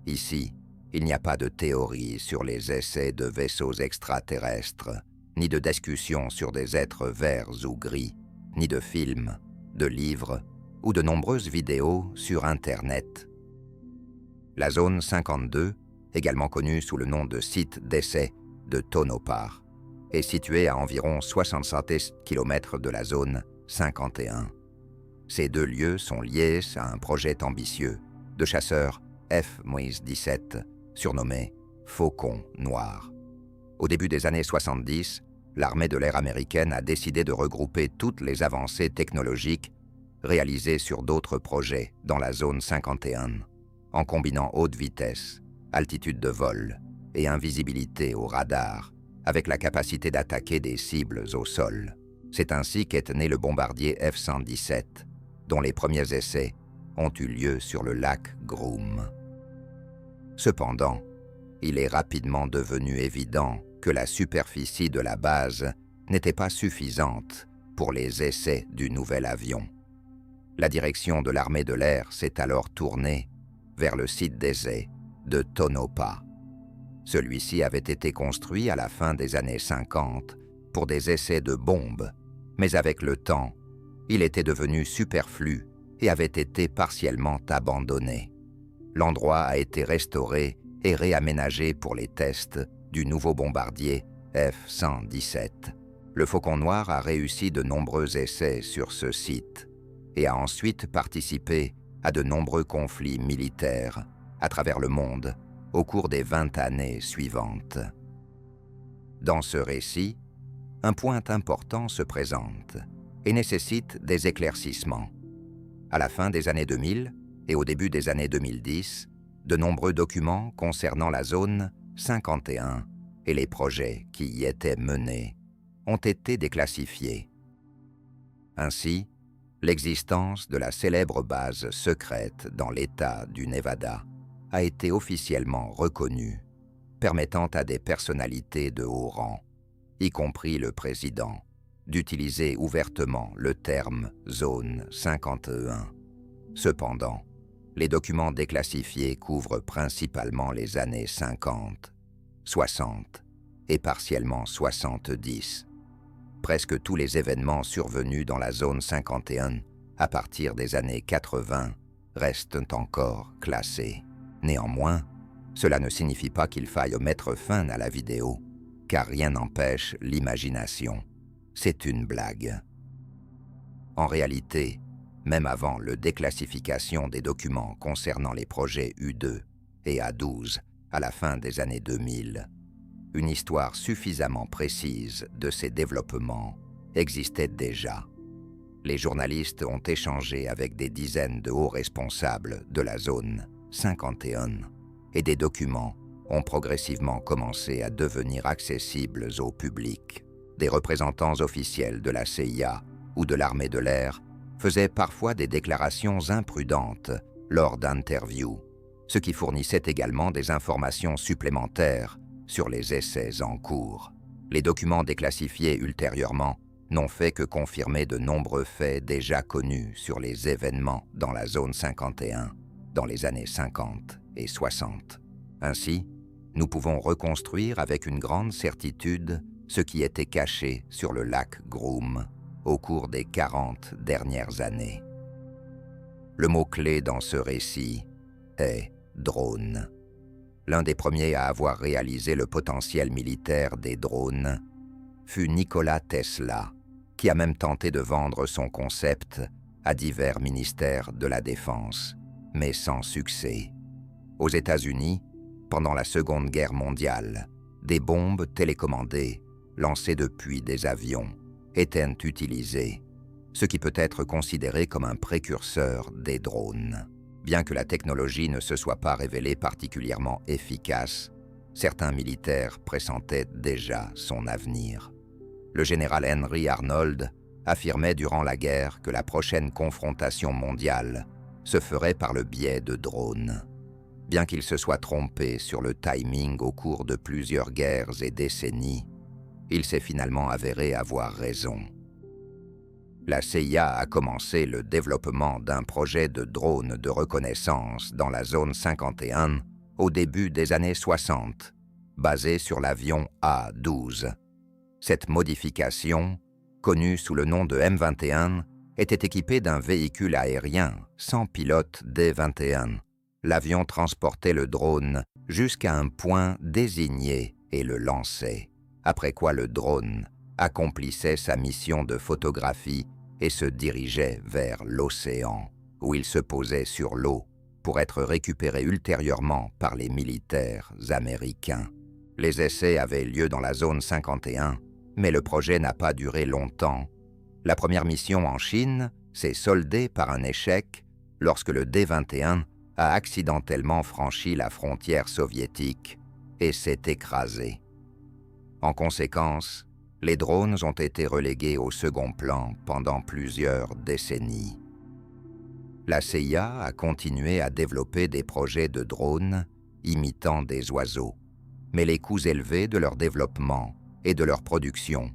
Ici, il n'y a pas de théorie sur les essais de vaisseaux extraterrestres, ni de discussion sur des êtres verts ou gris, ni de films, de livres ou de nombreuses vidéos sur Internet. La zone 52, également connue sous le nom de site d'essai de Tonopah, est située à environ 67 km de la zone 51. Ces deux lieux sont liés à un projet ambitieux de chasseur F-17, surnommé Faucon Noir. Au début des années 70, l'armée de l'air américaine a décidé de regrouper toutes les avancées technologiques réalisées sur d'autres projets dans la zone 51, en combinant haute vitesse, altitude de vol et invisibilité au radar, avec la capacité d'attaquer des cibles au sol. C'est ainsi qu'est né le bombardier F-117, dont les premiers essais ont eu lieu sur le lac Groom. Cependant, il est rapidement devenu évident que la superficie de la base n'était pas suffisante pour les essais du nouvel avion. La direction de l'armée de l'air s'est alors tournée vers le site d'essai de Tonopah. Celui-ci avait été construit à la fin des années 50 pour des essais de bombes, mais avec le temps, il était devenu superflu et avait été partiellement abandonné. L'endroit a été restauré et réaménagé pour les tests du nouveau bombardier F-117. Le Faucon Noir a réussi de nombreux essais sur ce site et a ensuite participé à de nombreux conflits militaires à travers le monde au cours des 20 années suivantes. Dans ce récit, un point important se présente et nécessite des éclaircissements. À la fin des années 2000 et au début des années 2010, de nombreux documents concernant la zone 51 et les projets qui y étaient menés ont été déclassifiés. Ainsi, l'existence de la célèbre base secrète dans l'État du Nevada a été officiellement reconnue, permettant à des personnalités de haut rang, y compris le président, d'utiliser ouvertement le terme « Zone 51 ». Cependant, les documents déclassifiés couvrent principalement les années 50, 60 et partiellement 70. Presque tous les événements survenus dans la zone 51 à partir des années 80 restent encore classés. Néanmoins, cela ne signifie pas qu'il faille mettre fin à la vidéo, car rien n'empêche l'imagination. C'est une blague. En réalité, même avant la déclassification des documents concernant les projets U2 et A12 à la fin des années 2000, une histoire suffisamment précise de ces développements existait déjà. Les journalistes ont échangé avec des dizaines de hauts responsables de la zone 51 et des documents ont progressivement commencé à devenir accessibles au public. Des représentants officiels de la CIA ou de l'armée de l'air faisaient parfois des déclarations imprudentes lors d'interviews, ce qui fournissait également des informations supplémentaires sur les essais en cours. Les documents déclassifiés ultérieurement n'ont fait que confirmer de nombreux faits déjà connus sur les événements dans la zone 51 dans les années 50 et 60. Ainsi, nous pouvons reconstruire avec une grande certitude ce qui était caché sur le lac Groom au cours des 40 dernières années. Le mot-clé dans ce récit est « drone ». L'un des premiers à avoir réalisé le potentiel militaire des drones fut Nikola Tesla, qui a même tenté de vendre son concept à divers ministères de la Défense, mais sans succès. Aux États-Unis, pendant la Seconde Guerre mondiale, des bombes télécommandées, lancées depuis des avions, étaient utilisées, ce qui peut être considéré comme un précurseur des drones. Bien que la technologie ne se soit pas révélée particulièrement efficace, certains militaires pressentaient déjà son avenir. Le général Henry Arnold affirmait durant la guerre que la prochaine confrontation mondiale se ferait par le biais de drones. Bien qu'il se soit trompé sur le timing au cours de plusieurs guerres et décennies, il s'est finalement avéré avoir raison. La CIA a commencé le développement d'un projet de drone de reconnaissance dans la zone 51 au début des années 60, basé sur l'avion A-12. Cette modification, connue sous le nom de M21, était équipée d'un véhicule aérien sans pilote D-21. L'avion transportait le drone jusqu'à un point désigné et le lançait, après quoi le drone accomplissait sa mission de photographie et se dirigeait vers l'océan, où il se posait sur l'eau pour être récupéré ultérieurement par les militaires américains. Les essais avaient lieu dans la zone 51, mais le projet n'a pas duré longtemps. La première mission en Chine s'est soldée par un échec lorsque le D-21 a accidentellement franchi la frontière soviétique et s'est écrasé. En conséquence, les drones ont été relégués au second plan pendant plusieurs décennies. La CIA a continué à développer des projets de drones imitant des oiseaux, mais les coûts élevés de leur développement et de leur production,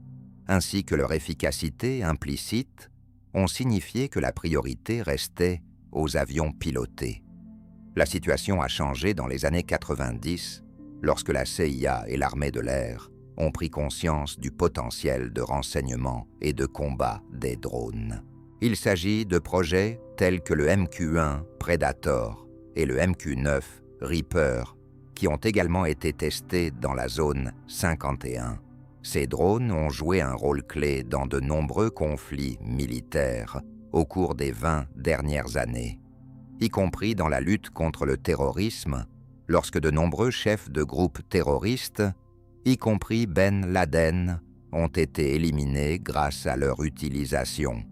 ainsi que leur efficacité implicite, ont signifié que la priorité restait aux avions pilotés. La situation a changé dans les années 90, lorsque la CIA et l'armée de l'air ont pris conscience du potentiel de renseignement et de combat des drones. Il s'agit de projets tels que le MQ-1 Predator et le MQ-9 Reaper, qui ont également été testés dans la zone 51. Ces drones ont joué un rôle clé dans de nombreux conflits militaires au cours des 20 dernières années, y compris dans la lutte contre le terrorisme, lorsque de nombreux chefs de groupes terroristes, y compris Ben Laden, ont été éliminés grâce à leur utilisation.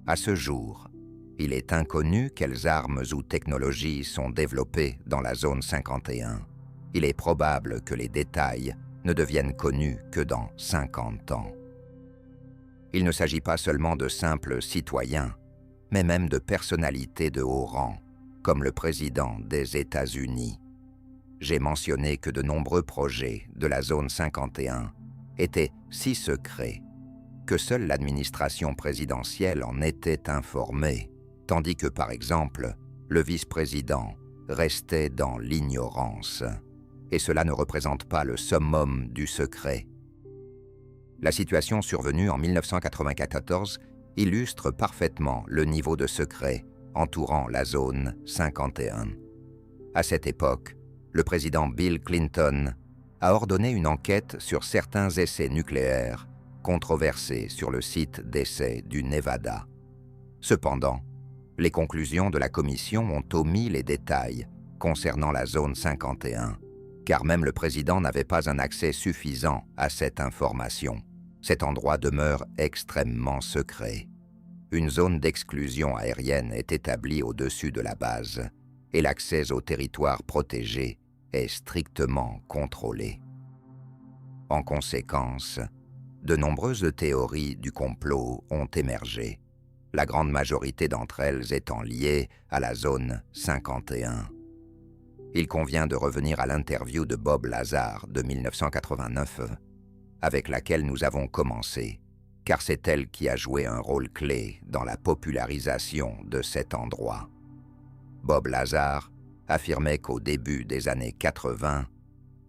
À ce jour, il est inconnu quelles armes ou technologies sont développées dans la zone 51. Il est probable que les détails ne deviennent connus que dans 50 ans. Il ne s'agit pas seulement de simples citoyens, mais même de personnalités de haut rang, comme le président des États-Unis. J'ai mentionné que de nombreux projets de la zone 51 étaient si secrets que seule l'administration présidentielle en était informée, tandis que, par exemple, le vice-président restait dans l'ignorance. Et cela ne représente pas le summum du secret. La situation survenue en 1994 illustre parfaitement le niveau de secret entourant la zone 51. À cette époque, le président Bill Clinton a ordonné une enquête sur certains essais nucléaires controversés sur le site d'essai du Nevada. Cependant, les conclusions de la commission ont omis les détails concernant la zone 51, car même le président n'avait pas un accès suffisant à cette information. Cet endroit demeure extrêmement secret. Une zone d'exclusion aérienne est établie au-dessus de la base et l'accès au territoire protégé est strictement contrôlé. En conséquence, de nombreuses théories du complot ont émergé, la grande majorité d'entre elles étant liées à la zone 51. Il convient de revenir à l'interview de Bob Lazar de 1989, avec laquelle nous avons commencé, car c'est elle qui a joué un rôle clé dans la popularisation de cet endroit. Bob Lazar affirmait qu'au début des années 80,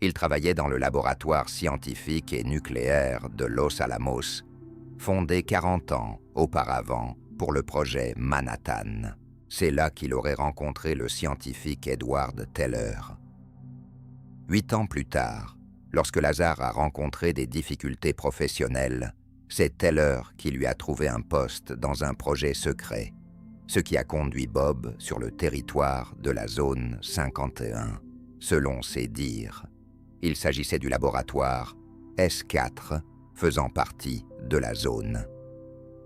il travaillait dans le laboratoire scientifique et nucléaire de Los Alamos, fondé 40 ans auparavant pour le projet Manhattan. C'est là qu'il aurait rencontré le scientifique Edward Teller. 8 ans plus tard, lorsque Lazar a rencontré des difficultés professionnelles, c'est Teller qui lui a trouvé un poste dans un projet secret, ce qui a conduit Bob sur le territoire de la zone 51. Selon ses dires, il s'agissait du laboratoire S4 faisant partie de la zone.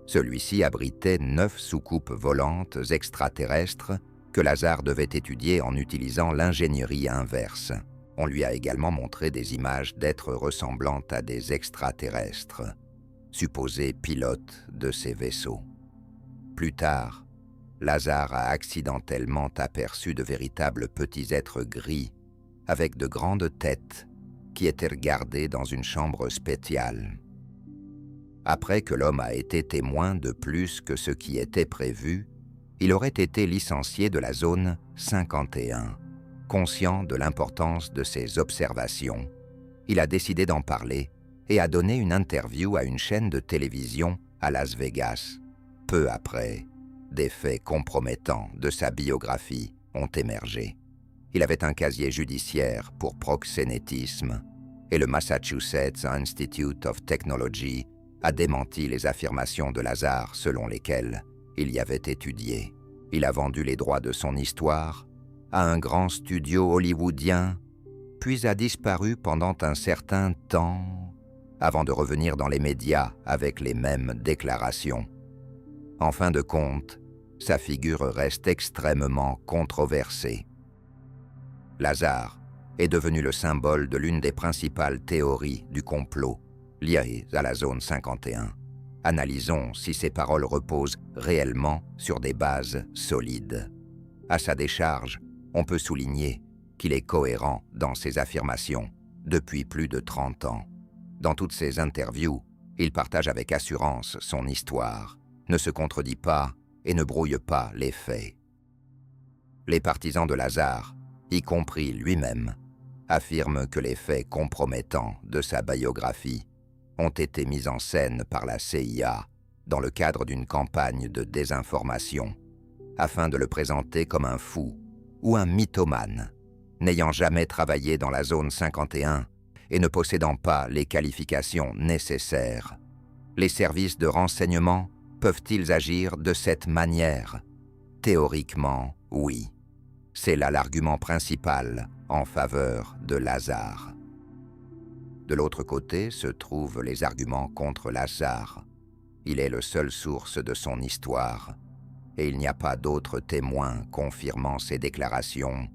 Celui-ci abritait 9 soucoupes volantes extraterrestres que Lazar devait étudier en utilisant l'ingénierie inverse. On lui a également montré des images d'êtres ressemblant à des extraterrestres, supposés pilotes de ces vaisseaux. Plus tard, Lazar a accidentellement aperçu de véritables petits êtres gris avec de grandes têtes qui étaient regardés dans une chambre spéciale. Après que l'homme a été témoin de plus que ce qui était prévu, il aurait été licencié de la zone 51. Conscient de l'importance de ses observations, il a décidé d'en parler et a donné une interview à une chaîne de télévision à Las Vegas. Peu après, des faits compromettants de sa biographie ont émergé. Il avait un casier judiciaire pour proxénétisme et le Massachusetts Institute of Technology a démenti les affirmations de Lazar selon lesquelles il y avait étudié. Il a vendu les droits de son histoire à un grand studio hollywoodien, puis a disparu pendant un certain temps avant de revenir dans les médias avec les mêmes déclarations. En fin de compte, sa figure reste extrêmement controversée. Lazar est devenu le symbole de l'une des principales théories du complot liées à la zone 51. Analysons si ces paroles reposent réellement sur des bases solides. À sa décharge, on peut souligner qu'il est cohérent dans ses affirmations depuis plus de 30 ans. Dans toutes ses interviews, il partage avec assurance son histoire, ne se contredit pas et ne brouille pas les faits. Les partisans de Lazar, y compris lui-même, affirment que les faits compromettants de sa biographie ont été mis en scène par la CIA dans le cadre d'une campagne de désinformation, afin de le présenter comme un fou ou un mythomane, n'ayant jamais travaillé dans la zone 51 et ne possédant pas les qualifications nécessaires. Les services de renseignement peuvent-ils agir de cette manière? Théoriquement, oui. C'est là l'argument principal en faveur de Lazar. De l'autre côté se trouvent les arguments contre Lazar. Il est le seul source de son histoire, et il n'y a pas d'autres témoins confirmant ses déclarations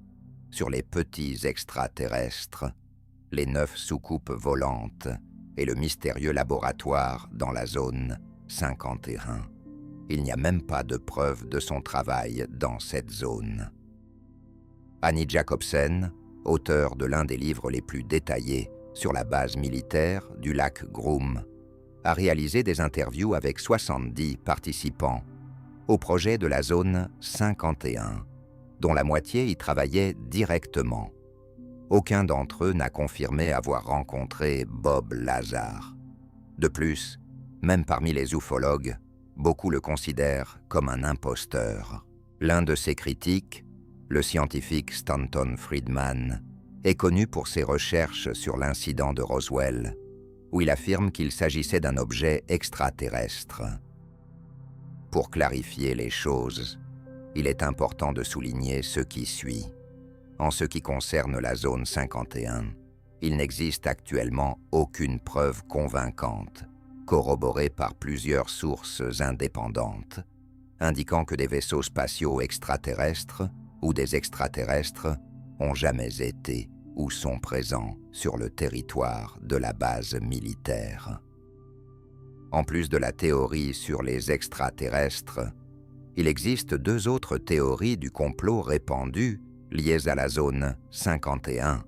sur les petits extraterrestres, les 9 soucoupes volantes et le mystérieux laboratoire dans la zone 51. Il n'y a même pas de preuve de son travail dans cette zone. Annie Jacobsen, auteur de l'un des livres les plus détaillés sur la base militaire du lac Groom, a réalisé des interviews avec 70 participants au projet de la zone 51, dont la moitié y travaillait directement. Aucun d'entre eux n'a confirmé avoir rencontré Bob Lazar. De plus, même parmi les ufologues, beaucoup le considèrent comme un imposteur. L'un de ses critiques, le scientifique Stanton Friedman, est connu pour ses recherches sur l'incident de Roswell, où il affirme qu'il s'agissait d'un objet extraterrestre. Pour clarifier les choses, il est important de souligner ce qui suit. En ce qui concerne la zone 51, il n'existe actuellement aucune preuve convaincante, corroborée par plusieurs sources indépendantes, indiquant que des vaisseaux spatiaux extraterrestres ou des extraterrestres ont jamais été ou sont présents sur le territoire de la base militaire. En plus de la théorie sur les extraterrestres, il existe 2 autres théories du complot répandues liées à la zone 51.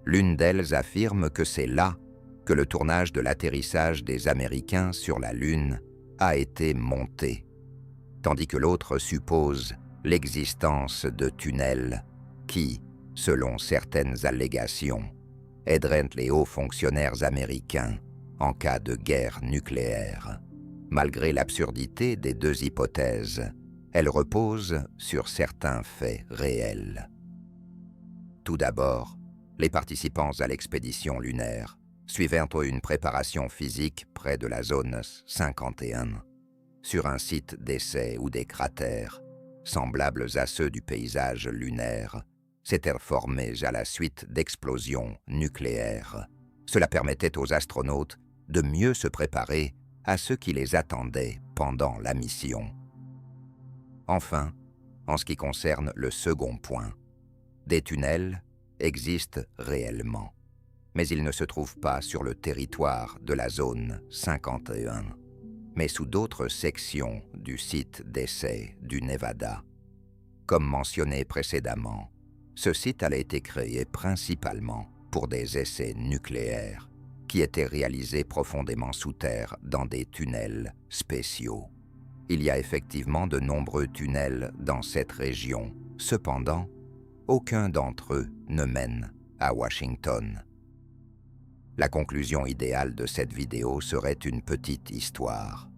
L'une d'elles affirme que c'est là que le tournage de l'atterrissage des Américains sur la Lune a été monté, tandis que l'autre suppose l'existence de tunnels qui, selon certaines allégations, aideraient les hauts fonctionnaires américains en cas de guerre nucléaire. Malgré l'absurdité des 2 hypothèses, elles reposent sur certains faits réels. Tout d'abord, les participants à l'expédition lunaire suivirent une préparation physique près de la zone 51, sur un site d'essai où des cratères, semblables à ceux du paysage lunaire, s'étaient formés à la suite d'explosions nucléaires. Cela permettait aux astronautes de mieux se préparer à ce qui les attendait pendant la mission. Enfin, en ce qui concerne le second point, des tunnels existent réellement, mais ils ne se trouvent pas sur le territoire de la zone 51, mais sous d'autres sections du site d'essai du Nevada. Comme mentionné précédemment, ce site a été créé principalement pour des essais nucléaires qui étaient réalisés profondément sous terre dans des tunnels spéciaux. Il y a effectivement de nombreux tunnels dans cette région. Cependant, aucun d'entre eux ne mène à Washington. La conclusion idéale de cette vidéo serait une petite histoire.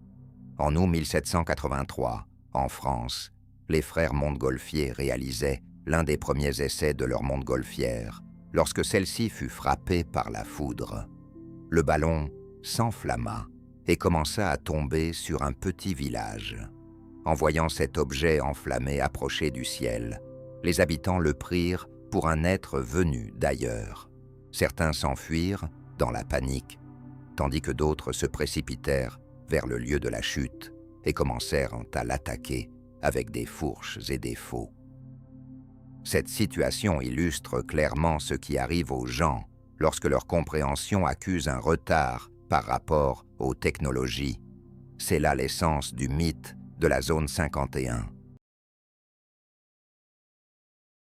En août 1783, en France, les frères Montgolfier réalisaient l'un des premiers essais de leur montgolfière lorsque celle-ci fut frappée par la foudre. Le ballon s'enflamma et commença à tomber sur un petit village. En voyant cet objet enflammé approcher du ciel, les habitants le prirent pour un être venu d'ailleurs. Certains s'enfuirent dans la panique, tandis que d'autres se précipitèrent vers le lieu de la chute et commencèrent à l'attaquer avec des fourches et des faux. Cette situation illustre clairement ce qui arrive aux gens lorsque leur compréhension accuse un retard par rapport aux technologies C'est là l'essence du mythe de la zone 51.